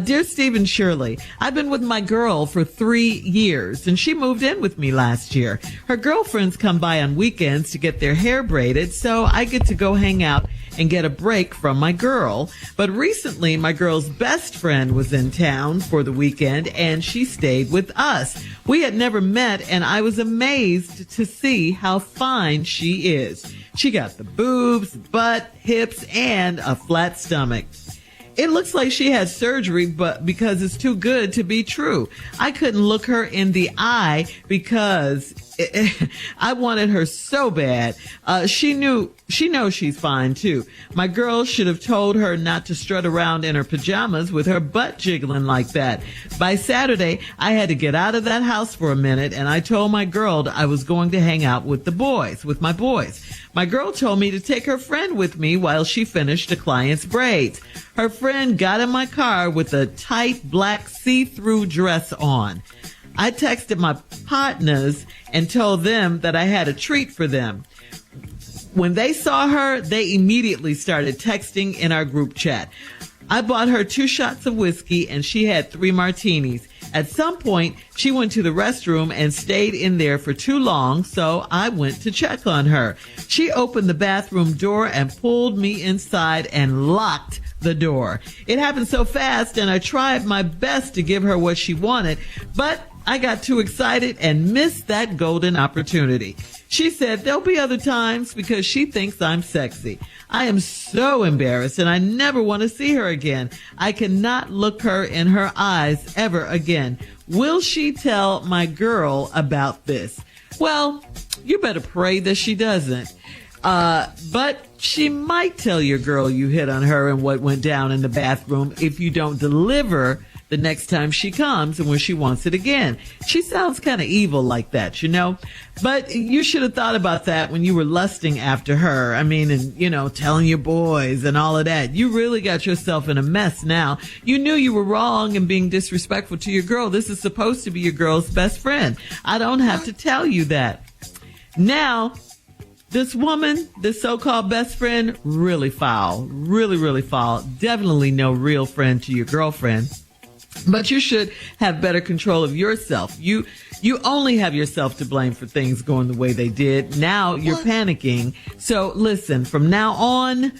Dear Steve and Shirley, I've been with my girl for 3 years, and she moved in with me last year. Her girlfriends come by on weekends to get their hair braided, so I get to go hang out and get a break from my girl. But recently, my girl's best friend was in town for the weekend, and she stayed with us. We had never met, and I was amazed to see how fine she is. She got the boobs, butt, hips, and a flat stomach. It looks like she had surgery, but because it's too good to be true. I couldn't look her in the eye because I wanted her so bad. She knows she's fine too. My girl should have told her not to strut around in her pajamas with her butt jiggling like that. By Saturday, I had to get out of that house for a minute, and I told my girl I was going to hang out with my boys. My girl told me to take her friend with me while she finished a client's braids. Her friend got in my car with a tight black see-through dress on. I texted my partners and told them that I had a treat for them. When they saw her, they immediately started texting in our group chat. I bought her 2 shots of whiskey and she had 3 martinis. At some point, she went to the restroom and stayed in there for too long, so I went to check on her. She opened the bathroom door and pulled me inside and locked the door. It happened so fast, and I tried my best to give her what she wanted, but I got too excited and missed that golden opportunity. She said there'll be other times because she thinks I'm sexy. I am so embarrassed and I never want to see her again. I cannot look her in her eyes ever again. Will she tell my girl about this? Well, you better pray that she doesn't. But she might tell your girl you hit on her and what went down in the bathroom if you don't deliver the next time she comes and when she wants it again. She sounds kind of evil like that, you know? But you should have thought about that when you were lusting after her. I mean, and, you know, telling your boys and all of that. You really got yourself in a mess now. You knew you were wrong in being disrespectful to your girl. This is supposed to be your girl's best friend. I don't have to tell you that. Now, this woman, this so-called best friend, really foul. Really, really foul. Definitely no real friend to your girlfriend. But you should have better control of yourself. You only have yourself to blame for things going the way they did. Now you're panicking. So listen, from now on,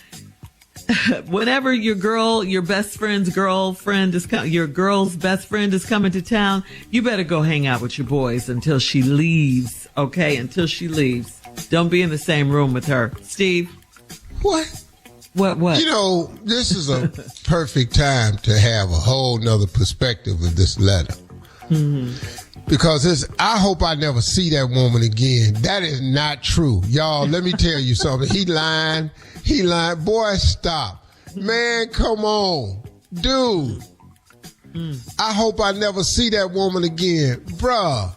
whenever your best friend's girlfriend your girl's best friend is coming to town, you better go hang out with your boys until she leaves. Okay? Until she leaves. Don't be in the same room with her. Steve? What? What? You know, this is a perfect time to have a whole nother perspective of this letter. Mm-hmm. Because I hope I never see that woman again. That is not true. Y'all, let me tell you something. He lying. Boy, stop. Man, come on. Dude, I hope I never see that woman again. Bruh,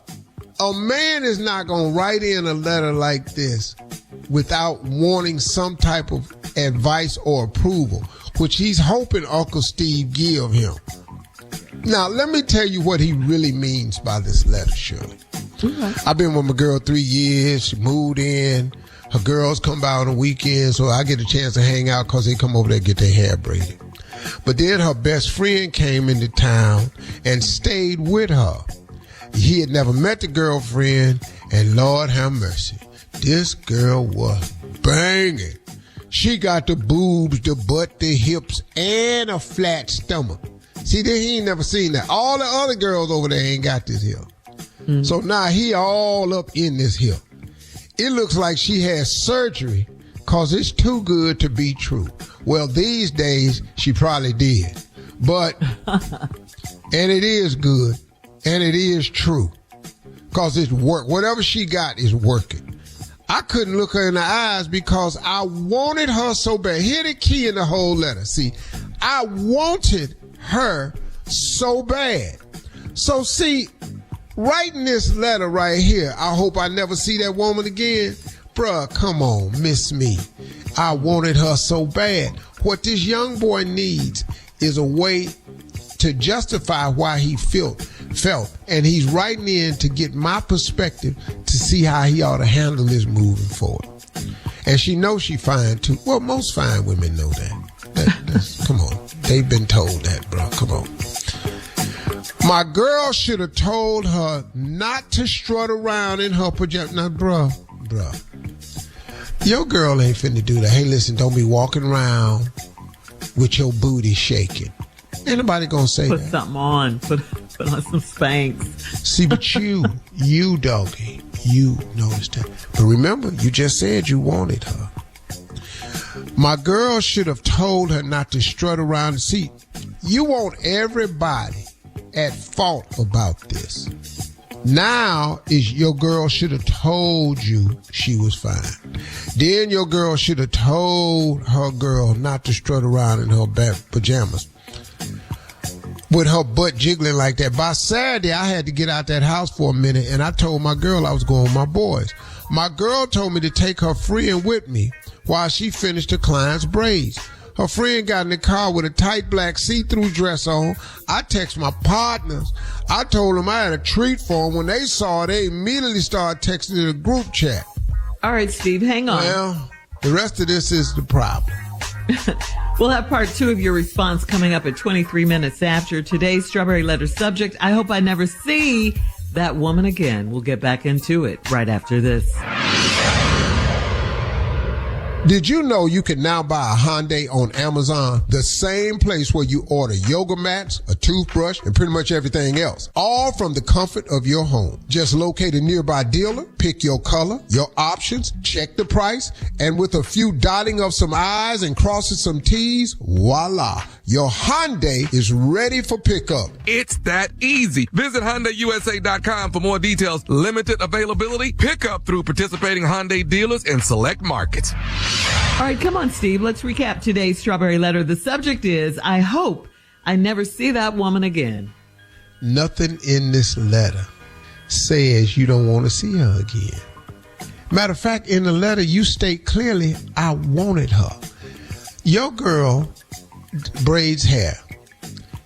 a man is not going to write in a letter like this without wanting some type of advice or approval, which he's hoping Uncle Steve give him. Now, let me tell you what he really means by this letter, Shirley. I've been with my girl 3 years. She moved in. Her girls come by on the weekend, so I get a chance to hang out because they come over there and get their hair braided. But then her best friend came into town and stayed with her. He had never met the girlfriend, and Lord have mercy, this girl was banging. She got the boobs, the butt, the hips, and a flat stomach. See, he ain't never seen that. All the other girls over there ain't got this here. So now he all up in this here. It looks like she has surgery because it's too good to be true. Well, these days, she probably did. But, and it is good, and it is true because it's work. Whatever she got is working. I couldn't look her in the eyes because I wanted her so bad. Here the key in the whole letter. See, I wanted her so bad. So see, writing this letter right here, I hope I never see that woman again. Bruh, come on, miss me. I wanted her so bad. What this young boy needs is a way to justify why he felt. And he's writing in to get my perspective to see how he ought to handle this moving forward. And she knows she fine too. Well, most fine women know that. Come on. They've been told that, bro. Come on. My girl should have told her not to strut around in her pajamas. Now, bruh, your girl ain't finna do that. Hey, listen, don't be walking around with your booty shaking. Ain't nobody gonna say Put that. Something on. Put on some Spanx. See, but you doggy, you noticed that. But remember, you just said you wanted her. My girl should have told her not to strut around the seat. You want everybody at fault about this. Now is your girl should have told you she was fine. Then your girl should have told her girl not to strut around in her pajamas with her butt jiggling like that. By Saturday, I had to get out that house for a minute, and I told my girl I was going with my boys. My girl told me to take her friend with me while she finished the client's braids. Her friend got in the car with a tight black see-through dress on. I text my partners. I told them I had a treat for them. When they saw it, they immediately started texting in a group chat. All right, Steve, hang on. Well, the rest of this is the problem. We'll have part 2 of your response coming up at 23 minutes after today's Strawberry Letter subject. I hope I never see that woman again. We'll get back into it right after this. Did you know you can now buy a Hyundai on Amazon? The same place where you order yoga mats, a toothbrush, and pretty much everything else. All from the comfort of your home. Just locate a nearby dealer, pick your color, your options, check the price, and with a few dotting of some I's and crossing some T's, voila. Your Hyundai is ready for pickup. It's that easy. Visit HyundaiUSA.com for more details. Limited availability. Pickup through participating Hyundai dealers in select markets. All right, come on, Steve. Let's recap today's Strawberry Letter. The subject is, I hope I never see that woman again. Nothing in this letter says you don't want to see her again. Matter of fact, in the letter, you state clearly, I wanted her. Your girl braids hair.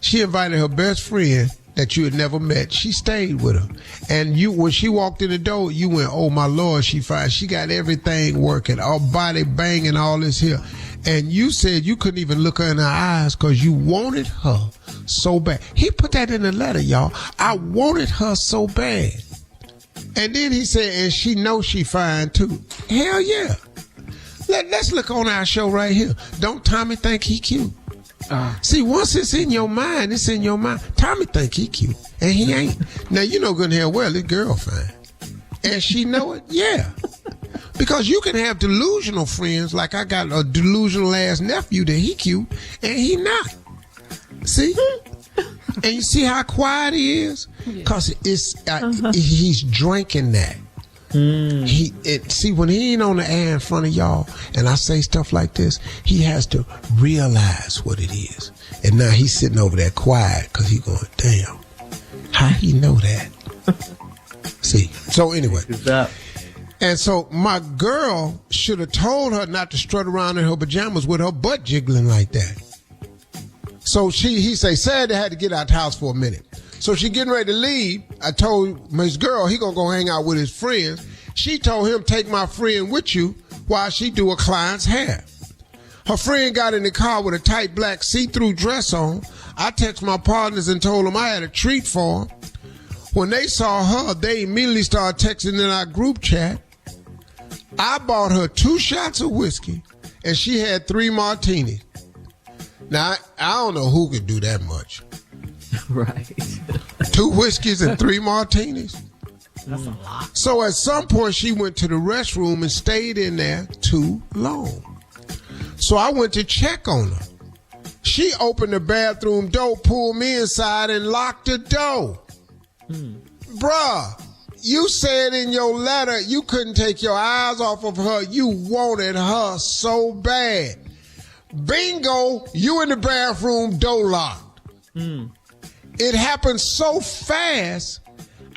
She invited her best friend that you had never met. She stayed with her. And when she walked in the door, you went, oh my Lord, she fine. She got everything working, all body banging, all this here. And you said you couldn't even look her in her eyes because you wanted her so bad. He put that in the letter, y'all. I wanted her so bad. And then he said, and she knows she fine too. Hell yeah. Let's look on our show right here. Don't Tommy think he cute? See, once it's in your mind, it's in your mind. Tommy think he cute, and he ain't. Now, you know good and hell well this girl fine. And she know it? Yeah. Because you can have delusional friends, like I got a delusional ass nephew that he cute, and he not. See? And you see how quiet he is? Because he's drinking that. See, when he ain't on the air in front of y'all, and I say stuff like this, he has to realize what it is. And now he's sitting over there quiet because he going, damn, how he know that? See, so anyway. And so my girl should have told her not to strut around in her pajamas with her butt jiggling like that. So he Saturday had to get out the house for a minute. So she getting ready to leave. I told his girl he gonna go hang out with his friends. She told him, take my friend with you while she do a client's hair. Her friend got in the car with a tight black see-through dress on. I texted my partners and told them I had a treat for them. When they saw her, they immediately started texting in our group chat. I bought her 2 shots of whiskey, and she had 3 martinis. Now, I don't know who could do that much. Right. 2 whiskeys and 3 martinis. That's a lot. So at some point, she went to the restroom and stayed in there too long. So I went to check on her. She opened the bathroom door, pulled me inside, and locked the door. Bruh, you said in your letter you couldn't take your eyes off of her. You wanted her so bad. Bingo, you in the bathroom, door locked. It happened so fast,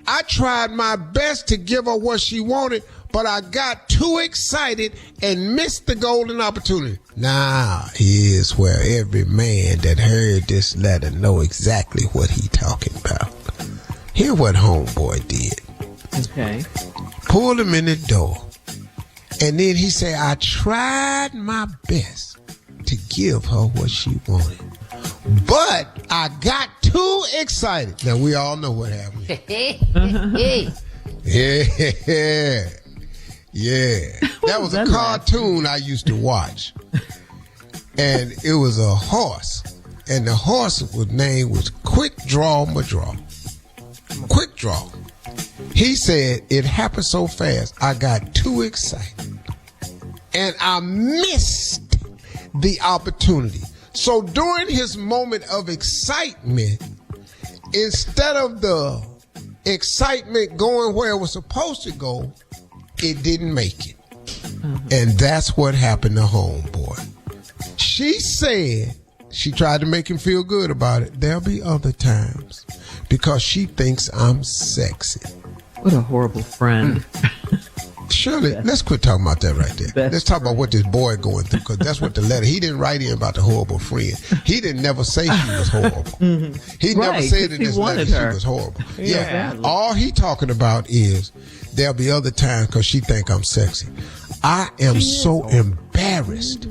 I tried my best to give her what she wanted, but I got too excited and missed the golden opportunity. Now, here's where every man that heard this letter know exactly what he talking about. Hear what homeboy did. Okay. Pulled him in the door. And then he said, I tried my best to give her what she wanted. But I got too excited. Now, we all know what happened. Yeah. That was a cartoon I used to watch. And it was a horse. And the horse's name was Quick Draw McDraw. Quick Draw. He said, it happened so fast, I got too excited. And I missed the opportunity. So during his moment of excitement, instead of the excitement going where it was supposed to go, it didn't make it. And that's what happened to homeboy. She said she tried to make him feel good about it. There'll be other times because she thinks I'm sexy. What a horrible friend. Shirley, let's quit talking about that right there. Let's talk about what this boy going through, because that's what the letter. He didn't write in about the horrible friend. He didn't never say she was horrible. He never said in this letter she was horrible. Yeah. All he talking about is there'll be other times because she think I'm sexy. I am so embarrassed.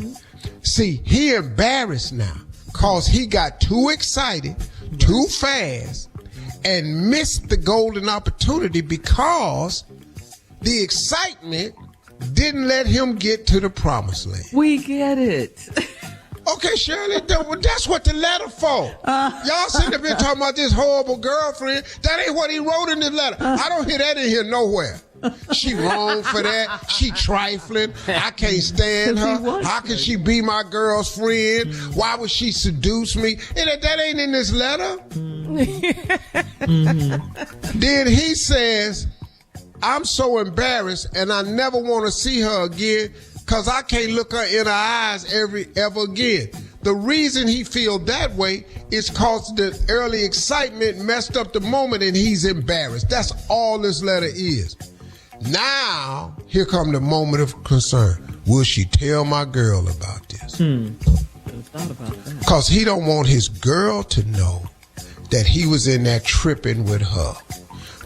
See, he embarrassed now because he got too excited, too fast, and missed the golden opportunity because the excitement didn't let him get to the promised land. We get it. Okay, Shirley, that's what the letter for. Y'all sitting up here talking about this horrible girlfriend. That ain't what he wrote in the letter. I don't hear that in here nowhere. She wrong for that. She trifling. I can't stand her. How can she be my girl's friend? Why would she seduce me? That ain't in this letter. Then he says, I'm so embarrassed and I never want to see her again because I can't look her in her eyes ever again. The reason he feel that way is because the early excitement messed up the moment and he's embarrassed. That's all this letter is. Now, here come the moment of concern. Will she tell my girl about this? Because he don't want his girl to know that he was in that tripping with her.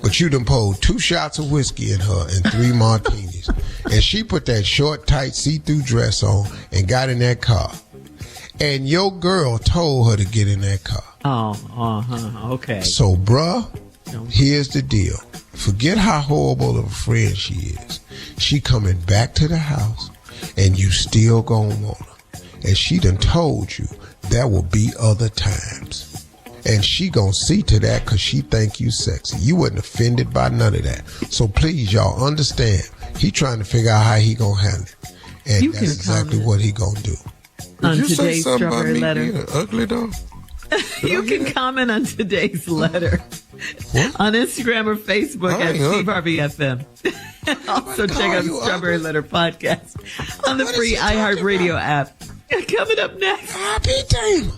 But you done poured 2 shots of whiskey in her and 3 martinis. And she put that short, tight, see-through dress on and got in that car. And your girl told her to get in that car. Okay. So, bruh, here's the deal. Forget how horrible of a friend she is. She coming back to the house, and you still gonna want her. And she done told you there will be other times. And she gonna see to that because she think you sexy. You wasn't offended by none of that. So please, y'all understand. He trying to figure out how he gonna handle it. And that's exactly what he gonna do. On today's Strawberry Letter. Being ugly though? You can comment on today's letter on Instagram or Facebook at Steve Harvey FM. Also, check out the Strawberry Letter podcast on the free iHeartRadio app. Coming up next, I'll be damned.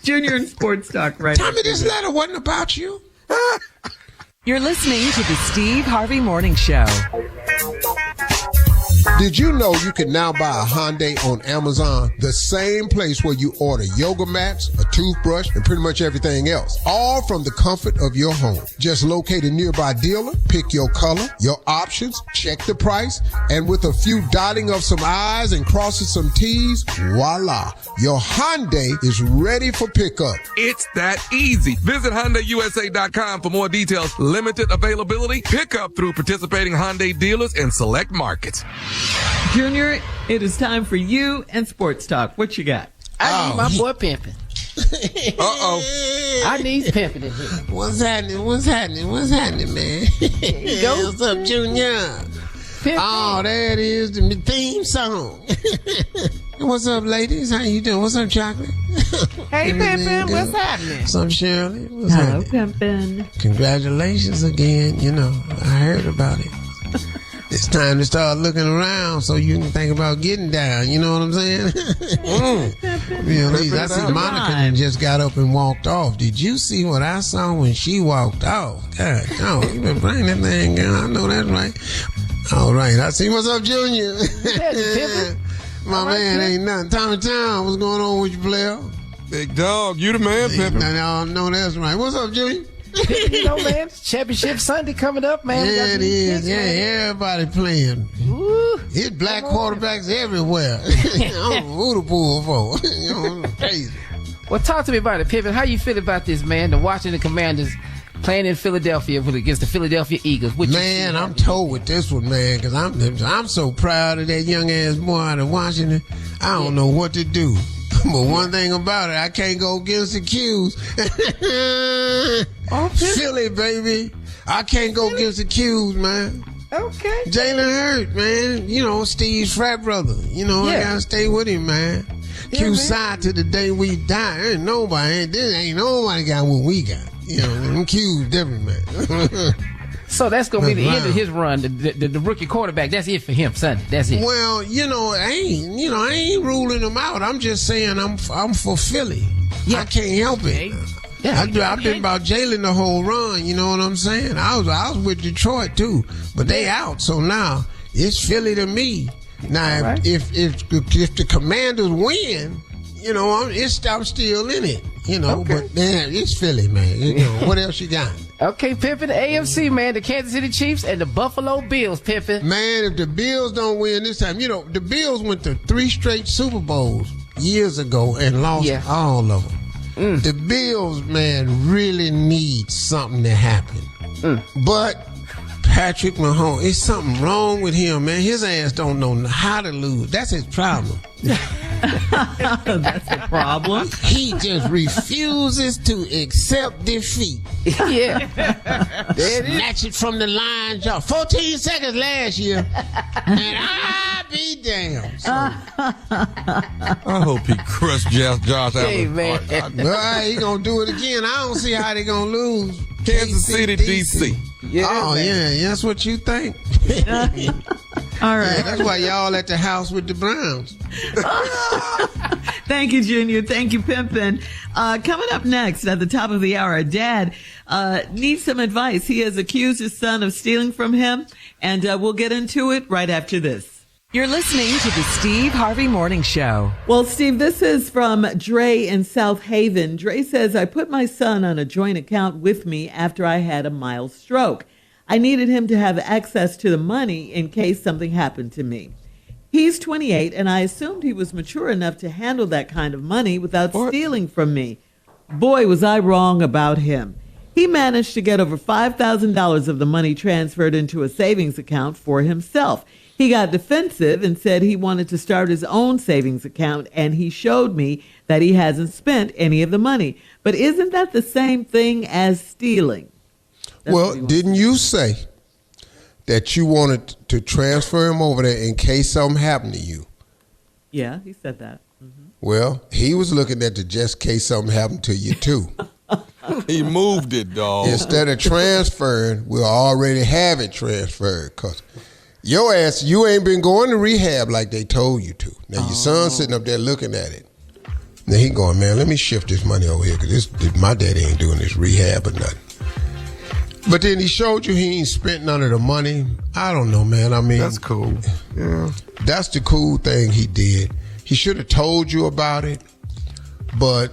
Junior and Sports Talk, right? Tommy, this letter wasn't about you. You're listening to the Steve Harvey Morning Show. Did you know you can now buy a Hyundai on Amazon, the same place where you order yoga mats, a toothbrush, and pretty much everything else, all from the comfort of your home? Just locate a nearby dealer, pick your color, your options, check the price, and with a few dotting of some I's and crossing some T's, voila, your Hyundai is ready for pickup. It's that easy. Visit HyundaiUSA.com for more details. Limited availability. Pickup through participating Hyundai dealers in select markets. Junior, it is time for you and Sports Talk. What you got? I need my boy Pimpin. Uh-oh. I need Pimpin in here. What's happening, man? Go. What's up, Junior? Pimpin. Oh, there it is, the theme song. What's up, ladies? How you doing? What's up, Chocolate? Hey, Pimpin, what's happening? What's up, Shirley? What's Hello, happening? Pimpin. Congratulations again. You know, I heard about it. It's time to start looking around so you can think about getting down. You know what I'm saying? I see Monica and just got up and walked off. Did you see what I saw when she walked off? God, no, you been bringing that thing down. I know that's right. All right, I see. What's up, Junior? My man ain't nothing. Tommy Town, what's going on with you, player? Big dog, you the man, Pimpin. No, that's right. What's up, Junior? You know, man, Championship Sunday coming up, man. Yeah, it is. Yeah, everybody playing. Ooh. It's black quarterbacks everywhere. I don't know who to pull for. You know, crazy. Well, talk to me about it, Pimpin. How you feel about this, man? The Washington Commanders playing in Philadelphia against the Philadelphia Eagles. Man, I'm told with this one, man, because I'm so proud of that young ass boy out of Washington. I don't know what to do. But one thing about it, I can't go against the Qs. Philly, baby. I can't go against the Qs, man. Okay. Jalen Hurts, man. You know, Steve's frat brother. You know, I gotta stay with him, man. Q side to the day we die. Ain't nobody got what we got. You know, them Q's different, man. So that's going to be the end of his run. The rookie quarterback, that's it for him, Sunday. That's it. Well, I ain't ruling him out. I'm just saying I'm for Philly. Yeah. I can't help it. Yeah, I've been about Jalen the whole run. You know what I'm saying? I was with Detroit too, but they out. So now it's Philly to me. Now, right. if the Commanders win, you know, I'm still in it. You know, but man, it's Philly, man. You know, what else you got? Okay, Pimpin, the AFC, man, the Kansas City Chiefs and the Buffalo Bills, Pimpin. Man, if the Bills don't win this time, you know, the Bills went to 3 straight Super Bowls years ago and lost all of them. The Bills, man, really need something to happen. But Patrick Mahomes, it's something wrong with him, man. His ass don't know how to lose. That's his problem. That's a problem. He just refuses to accept defeat. Yeah. Snatch it from the line, jaw. 14 seconds last year. And I be damn. So, I hope he crushed Josh Allen. Hey, man. Well, he gonna do it again. I don't see how they gonna lose. Kansas City, D.C. Yeah, oh, man. yeah, that's what you think. All right. Yeah, that's why y'all at the house with the Browns. Thank you, Junior. Thank you, Pimpin. Coming up next at the top of the hour, a dad needs some advice. He has accused his son of stealing from him, and we'll get into it right after this. You're listening to the Steve Harvey Morning Show. Well, Steve, this is from Dre in South Haven. Dre says, I put my son on a joint account with me after I had a mild stroke. I needed him to have access to the money in case something happened to me. He's 28, and I assumed he was mature enough to handle that kind of money without stealing from me. Boy, was I wrong about him. He managed to get over $5,000 of the money transferred into a savings account for himself. He got defensive and said he wanted to start his own savings account, and he showed me that he hasn't spent any of the money. But isn't that the same thing as stealing? Well, didn't you say that you wanted to transfer him over there in case something happened to you? Yeah, he said that. Mm-hmm. Well, he was looking at the just case something happened to you too. He moved it, dog. Instead of transferring, we'll already have it transferred because Your ass, you ain't been going to rehab like they told you to. Now your son's sitting up there looking at it. Now he going, man, let me shift this money over here because my daddy ain't doing this rehab or nothing. But then he showed you he ain't spent none of the money. I don't know, man. I mean, that's cool. Yeah, that's the cool thing he did. He should have told you about it. But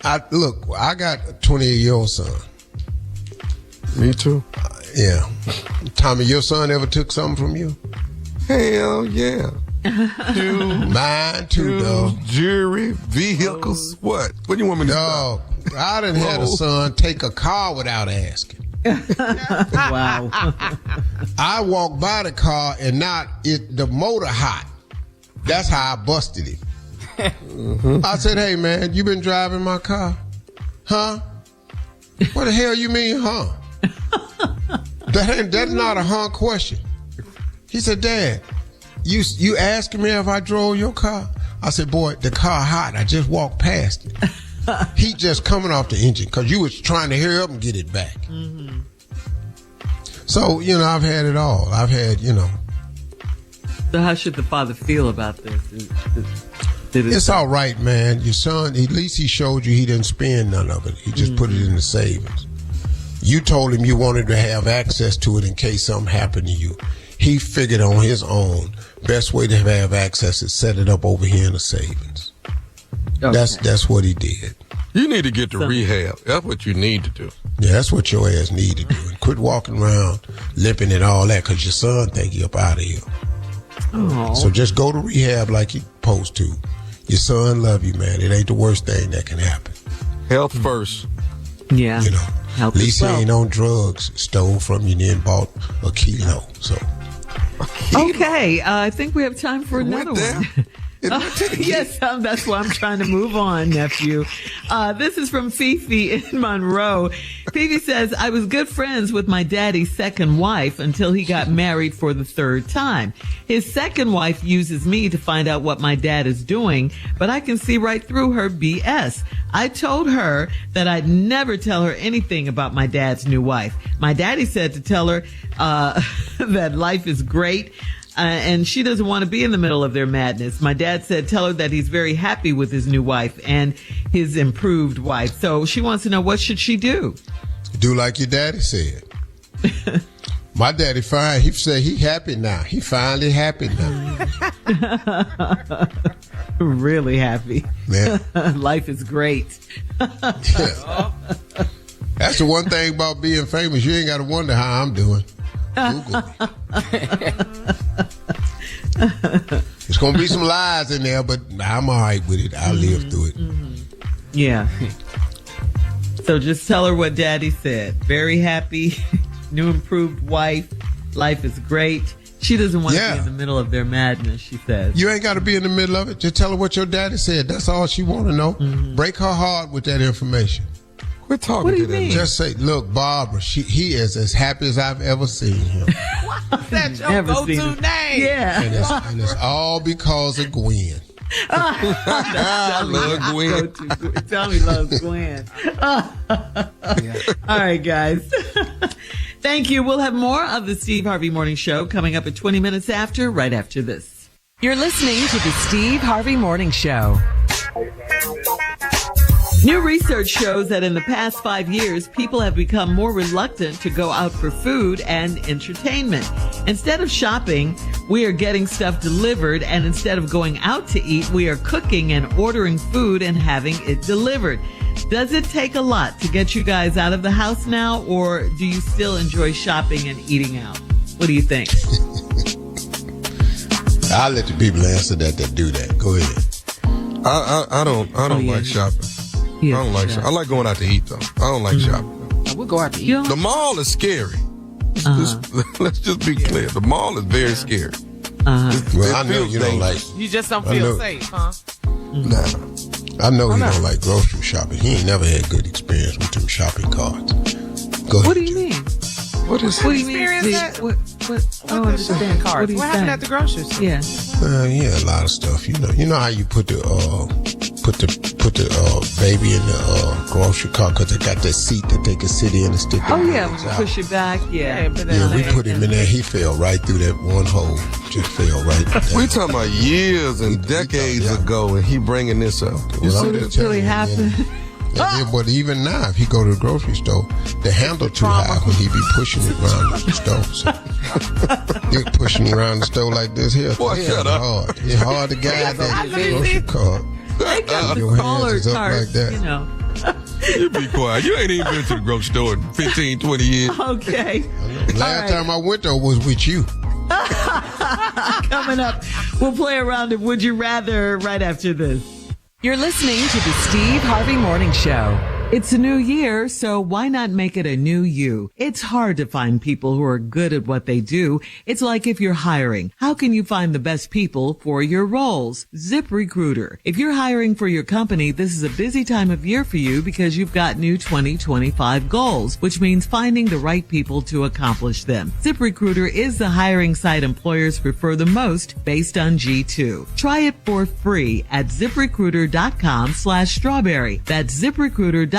I got a 28-year-old son. Me too. Yeah. Tommy, your son ever took something from you? Hell yeah. Mine too, dog. Jewelry, vehicles, what? What do you want me to dog, I done had a son take a car without asking. Wow. I walked by the car and the motor hot. That's how I busted him. I said, hey man, you been driving my car? Huh? What the hell you mean, huh? That's not a huh question. He said, Dad, you asking me if I drove your car? I said, boy, the car hot. I just walked past it. Heat just coming off the engine because you was trying to hurry up and get it back. Mm-hmm. So, I've had it all. I've had, So how should the father feel about this? It's all right, man. Your son, at least he showed you he didn't spend none of it. He just put it in the savings. You told him you wanted to have access to it in case something happened to you. He figured on his own, best way to have access is set it up over here in the savings. Okay. That's what he did. You need to get to rehab. That's what you need to do. Yeah, that's what your ass need to do. And quit walking around limping and all that because your son think you up out of here. Oh. So just go to rehab like you supposed to. Your son love you, man. It ain't the worst thing that can happen. Health first. Yeah. At least he ain't on drugs, stole from you and then bought a kilo. So. Okay, I think we have time for another one. Yes, that's why I'm trying to move on, nephew. This is from Fifi in Monroe. Fifi says, I was good friends with my daddy's second wife until he got married for the third time. His second wife uses me to find out what my dad is doing, but I can see right through her BS. I told her that I'd never tell her anything about my dad's new wife. My daddy said to tell her that life is great. And she doesn't want to be in the middle of their madness. My dad said, tell her that he's very happy with his new wife and his improved wife. So she wants to know, what should she do? Do like your daddy said. My daddy fine. He said he happy now. He finally happy now. Really happy. Yeah. Life is great. Yeah. That's the one thing about being famous. You ain't got to wonder how I'm doing. Google me. There's going to be some lies in there, but I'm all right with it. I'll live through it. Mm-hmm. Yeah. So just tell her what daddy said. Very happy, new improved wife. Life is great. She doesn't want to be in the middle of their madness, she says. You ain't got to be in the middle of it. Just tell her what your daddy said. That's all she want to know. Mm-hmm. Break her heart with that information. Quit talking what do to you them. mean? Just say, look, Barbara, he is as happy as I've ever seen him. That's your go-to name. Yeah. And it's all because of Gwen. I love Gwen. Tommy loves Gwen. All right, guys. Thank you. We'll have more of the Steve Harvey Morning Show coming up at 20 minutes after, right after this. You're listening to the Steve Harvey Morning Show. New research shows that in the past 5 years, people have become more reluctant to go out for food and entertainment. Instead of shopping, we are getting stuff delivered, and instead of going out to eat, we are cooking and ordering food and having it delivered. Does it take a lot to get you guys out of the house now, or do you still enjoy shopping and eating out? What do you think? I'll let the people answer that do that. Go ahead. I don't like shopping. I don't like shopping. I like going out to eat, though. I don't like shopping. We'll go out to eat. The mall is scary. Let's just be clear. The mall is very scary. Well, I know you don't like. You just don't feel safe, huh? Nah. I know he don't like grocery shopping. He ain't never had good experience with them shopping carts. Go ahead. What do you mean? What do you mean? I don't understand cards. What happened at the grocery store? Yeah. Yeah, a lot of stuff. You know how you put put the baby in the grocery car because they got that seat that they can sit in and stick their legs out. Push it back. Yeah, we put him in there. He fell right through that one hole. Just fell right through. We talking about years and decades ago, and he bringing this up. So this really happened. But even now, if he go to the grocery store, the handle too high when he be pushing it around the store. So you're pushing around the store like this here. Boy, shut up. Hard. It's hard to guide that grocery cart. They got the Your hands smaller is up carts, like that. you know. You be quiet. You ain't even been to the grocery store in 15, 20 years. Okay. Last time I went there was with you. Coming up, we'll play a round of Would You Rather right after this. You're listening to the Steve Harvey Morning Show. It's a new year, so why not make it a new you? It's hard to find people who are good at what they do. It's like if you're hiring. How can you find the best people for your roles? ZipRecruiter. If you're hiring for your company, this is a busy time of year for you because you've got new 2025 goals, which means finding the right people to accomplish them. ZipRecruiter is the hiring site employers prefer the most based on G2. Try it for free at ZipRecruiter.com/strawberry. That's ZipRecruiter.com/strawberry.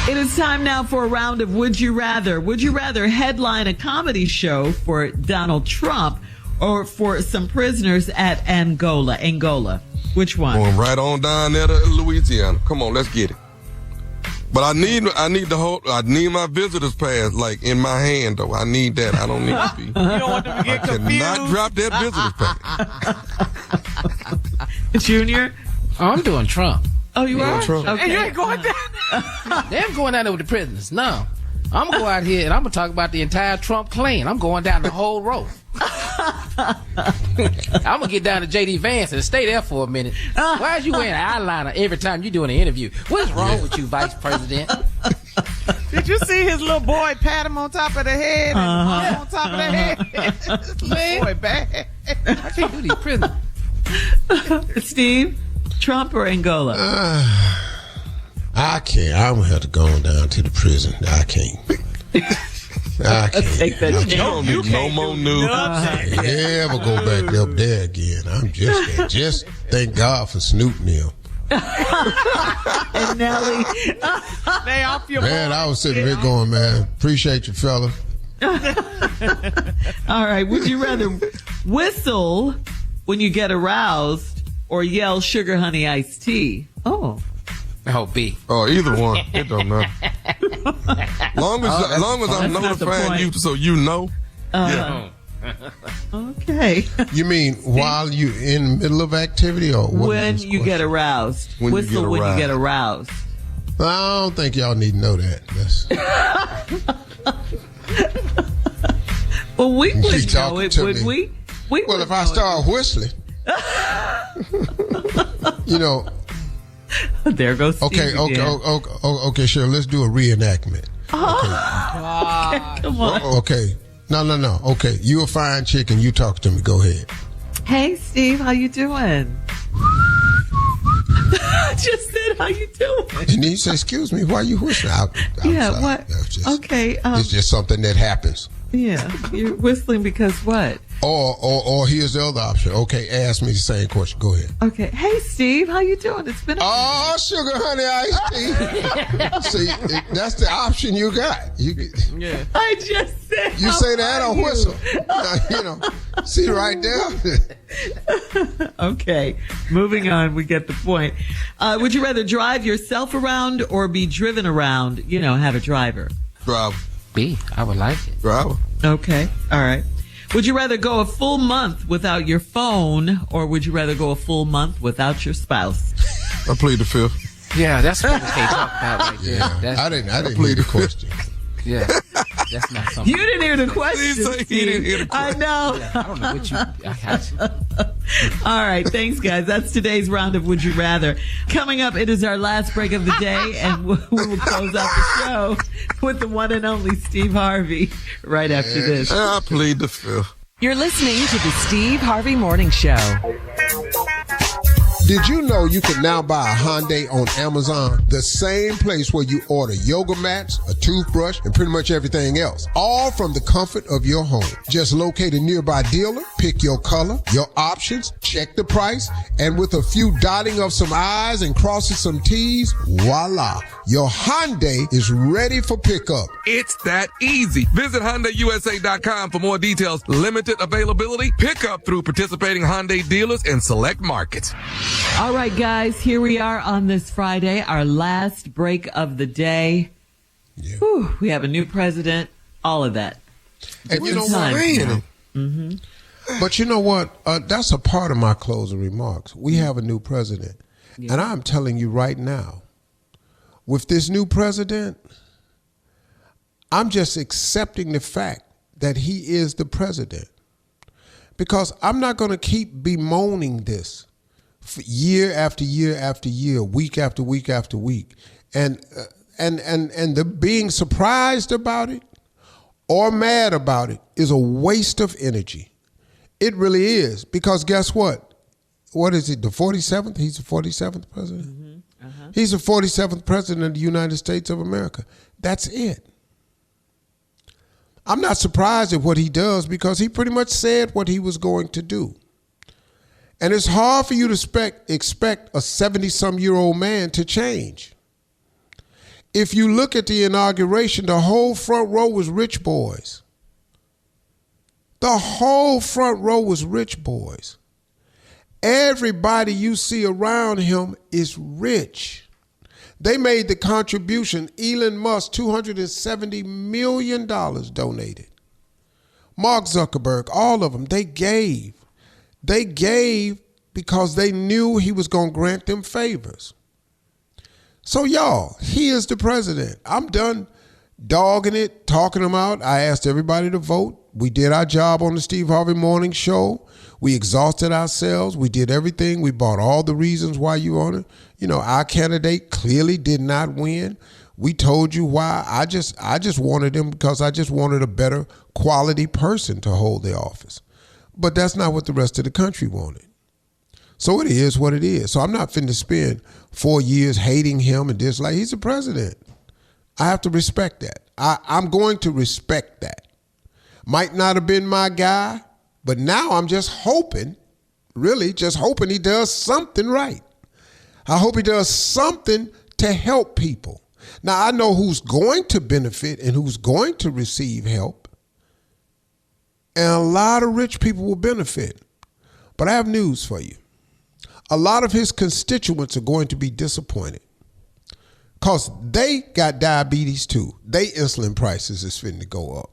It is time now for a round of Would You Rather. Would you rather headline a comedy show for Donald Trump or for some prisoners at Angola? Which one? Going right on down there to Louisiana. Come on, let's get it. But I need my visitor's pass like in my hand though. I need that. I don't need to be. You don't want them to get confused. I cannot drop that visitor's pass. Junior? Oh, I'm doing Trump. Oh, you are? Trump. Okay. And you ain't going down. They're going down there with the prisoners. No. I'm going to go out here and I'm going to talk about the entire Trump clan. I'm going down the whole row. I'm going to get down to J.D. Vance and stay there for a minute. Why is you wearing an eyeliner every time you're doing an interview? What's wrong with you, Vice President? Did you see his little boy pat him on top of the head and arm on top of the head? Man. Boy, bad. I can't do these prisoners. Steve, Trump or Angola? I can't. I'm gonna have to go down to the prison. I can't. I can't. Take that You don't need no more news. Never go back up there again. I'm just thank God for Snoop and them. And Nelly. They off your Man, I was sitting here going, man, appreciate you, fella. All right. Would you rather whistle when you get aroused or yell sugar honey iced tea? Oh, B. Oh, either one. It don't matter. Long as I'm That's not the notifying point. you so you know. Yeah. okay. You mean while you in the middle of activity or what When is this you get question? aroused. When you Whistle get when you aroused. get aroused. I don't think y'all need to know that. Well, we You would know talking it, to would me. we? We Well, would if I know start whistling, you know. it. There goes Steve again. Okay, sure. Let's do a reenactment. Come on. Okay. No. Okay, you a fine chick and you talk to me. Go ahead. Hey, Steve, how you doing? I just said, how you doing? And then you say, excuse me, why you whistling? I'm Yeah, sorry. what? That's just- Okay. It's just something that happens. Yeah, you're whistling because what? Or here's the other option. Okay, ask me the same question. Go ahead. Okay. Hey, Steve, how you doing? It's been a Oh, sugar honey iced tea. See, that's the option you got. I just said. You how say that are or you? whistle. See right there. Okay, moving on. We get the point. Would you rather drive yourself around or be driven around? You know, have a driver. Driver. B. I would like it. Driver. Okay, all right. Would you rather go a full month without your phone or would you rather go a full month without your spouse? I plead the fifth. Yeah, that's what we can't talk about right there. Yeah, That's, I didn't hear the question. yeah, that's not something. You didn't hear the question. He said he didn't hear the I know. I don't know what you. I got you. All right, thanks, guys. That's today's round of Would You Rather. Coming up, it is our last break of the day, and we will close out the show with the one and only Steve Harvey right after this. I plead the fifth. You're listening to the Steve Harvey Morning Show. Did you know you can now buy a Hyundai on Amazon? The same place where you order yoga mats, a toothbrush, and pretty much everything else. All from the comfort of your home. Just locate a nearby dealer, pick your color, your options, check the price, and with a few dotting of some I's and crossing some T's, voila. Your Hyundai is ready for pickup. It's that easy. Visit HyundaiUSA.com for more details. Limited availability. Pickup through participating Hyundai dealers in select markets. All right, guys, here we are on this Friday, our last break of the day. Yeah. Whew, we have a new president, all of that. And you know what? Mm-hmm. But you know what? That's a part of my closing remarks. We have a new president. Yeah. And I'm telling you right now, with this new president, I'm just accepting the fact that he is the president. Because I'm not going to keep bemoaning this for year after year after year, week after week after week. And the being surprised about it or mad about it is a waste of energy. It really is. Because guess what? What is it, the 47th? He's the 47th president? Mm-hmm. Uh-huh. He's the 47th president of the United States of America. That's it. I'm not surprised at what he does because he pretty much said what he was going to do. And it's hard for you to expect a 70-some-year-old man to change. If you look at the inauguration, the whole front row was rich boys. The whole front row was rich boys. Everybody you see around him is rich. They made the contribution. Elon Musk, $270 million donated. Mark Zuckerberg, all of them, they gave. They gave because they knew he was going to grant them favors. So y'all, he is the president. I'm done dogging it, talking him out. I asked everybody to vote. We did our job on the Steve Harvey Morning Show. We exhausted ourselves. We did everything. We brought all the reasons why you on it. You know, our candidate clearly did not win. We told you why. I just wanted him because I just wanted a better quality person to hold the office. But that's not what the rest of the country wanted. So it is what it is. So I'm not finna spend 4 years hating him and dislike. He's the president. I have to respect that. I'm going to respect that. Might not have been my guy, but now I'm just hoping, really just hoping he does something right. I hope he does something to help people. Now, I know who's going to benefit and who's going to receive help. And a lot of rich people will benefit. But I have news for you. A lot of his constituents are going to be disappointed because they got diabetes too. They insulin prices is finna to go up.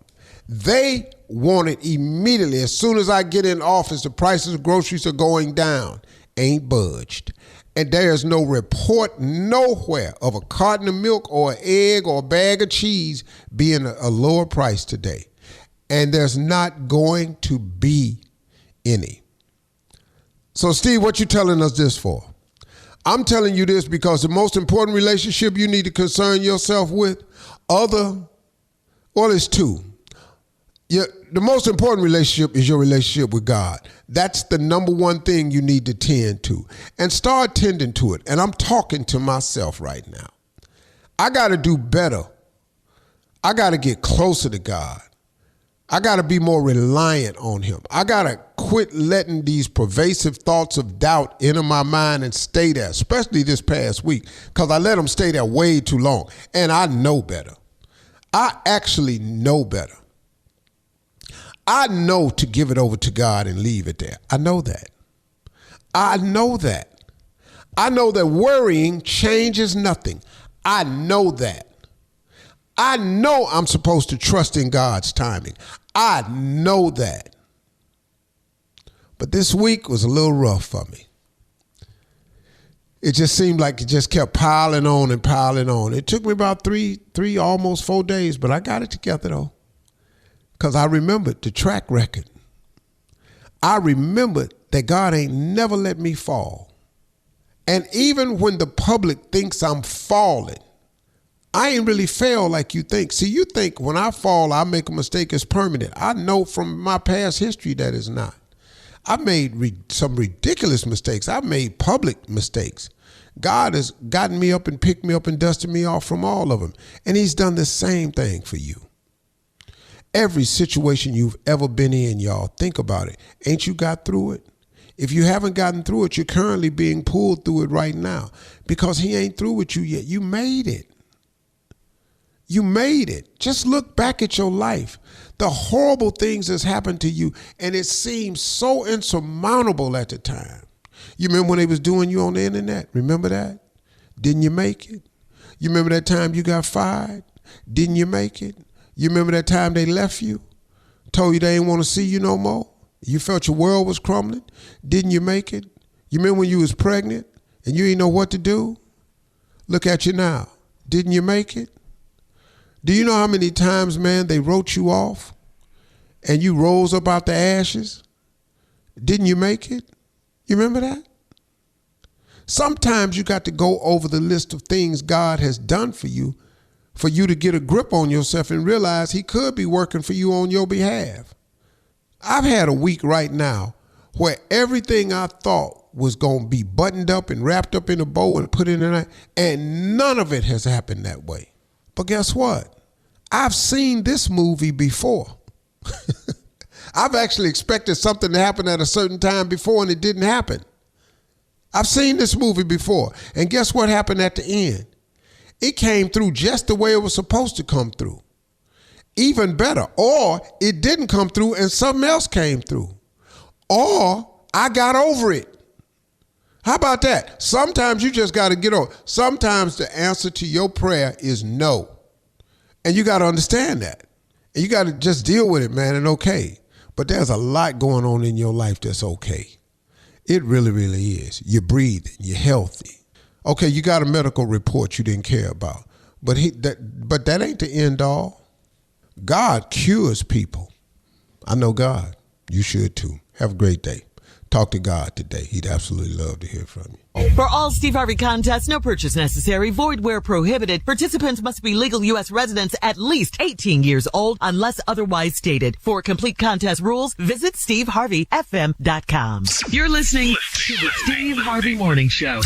They want it immediately. As soon as I get in office, the prices of groceries are going down. Ain't budged. And there's no report nowhere of a carton of milk or an egg or a bag of cheese being a lower price today. And there's not going to be any. So, Steve, what you telling us this for? I'm telling you this because the most important relationship you need to concern yourself with, it's two. The most important relationship is your relationship with God. That's the number one thing you need to tend to. And start tending to it. And I'm talking to myself right now. I got to do better. I got to get closer to God. I got to be more reliant on him. I got to quit letting these pervasive thoughts of doubt enter my mind and stay there, especially this past week, because I let them stay there way too long. And I know better. I actually know better. I know to give it over to God and leave it there. I know that. I know that. I know that worrying changes nothing. I know that. I know I'm supposed to trust in God's timing. I know that. But this week was a little rough for me. It just seemed like it just kept piling on and piling on. It took me about three, almost 4 days, but I got it together though. Because I remembered the track record. I remembered that God ain't never let me fall. And even when the public thinks I'm falling, I ain't really fail like you think. See, you think when I fall, I make a mistake, it's permanent. I know from my past history that it's not. I've made some ridiculous mistakes. I've made public mistakes. God has gotten me up and picked me up and dusted me off from all of them. And he's done the same thing for you. Every situation you've ever been in, y'all, think about it. Ain't you got through it? If you haven't gotten through it, you're currently being pulled through it right now because he ain't through with you yet. You made it. You made it. Just look back at your life. The horrible things that's happened to you, and it seems so insurmountable at the time. You remember when they was doing you on the internet? Remember that? Didn't you make it? You remember that time you got fired? Didn't you make it? You remember that time they left you? Told you they didn't want to see you no more? You felt your world was crumbling? Didn't you make it? You remember when you was pregnant and you didn't know what to do? Look at you now. Didn't you make it? Do you know how many times, man, they wrote you off and you rose up out the ashes? Didn't you make it? You remember that? Sometimes you got to go over the list of things God has done for you to get a grip on yourself and realize he could be working for you on your behalf. I've had a week right now where everything I thought was going to be buttoned up and wrapped up in a bow and put in a, and none of it has happened that way. But guess what? I've seen this movie before. I've actually expected something to happen at a certain time before and it didn't happen. I've seen this movie before. And guess what happened at the end? It came through just the way it was supposed to come through. Even better. Or it didn't come through and something else came through. Or I got over it. How about that? Sometimes you just got to get over. Sometimes the answer to your prayer is no. And you got to understand that. And you got to just deal with it, man, and okay. But there's a lot going on in your life that's okay. It really, really is. You're breathing. You're healthy. Okay, you got a medical report you didn't care about. But that ain't the end all. God cures people. I know God. You should too. Have a great day. Talk to God today. He'd absolutely love to hear from you. For all Steve Harvey contests, no purchase necessary, void where prohibited. Participants must be legal U.S. residents at least 18 years old unless otherwise stated. For complete contest rules, visit SteveHarveyFM.com. You're listening to the Steve Harvey Morning Show.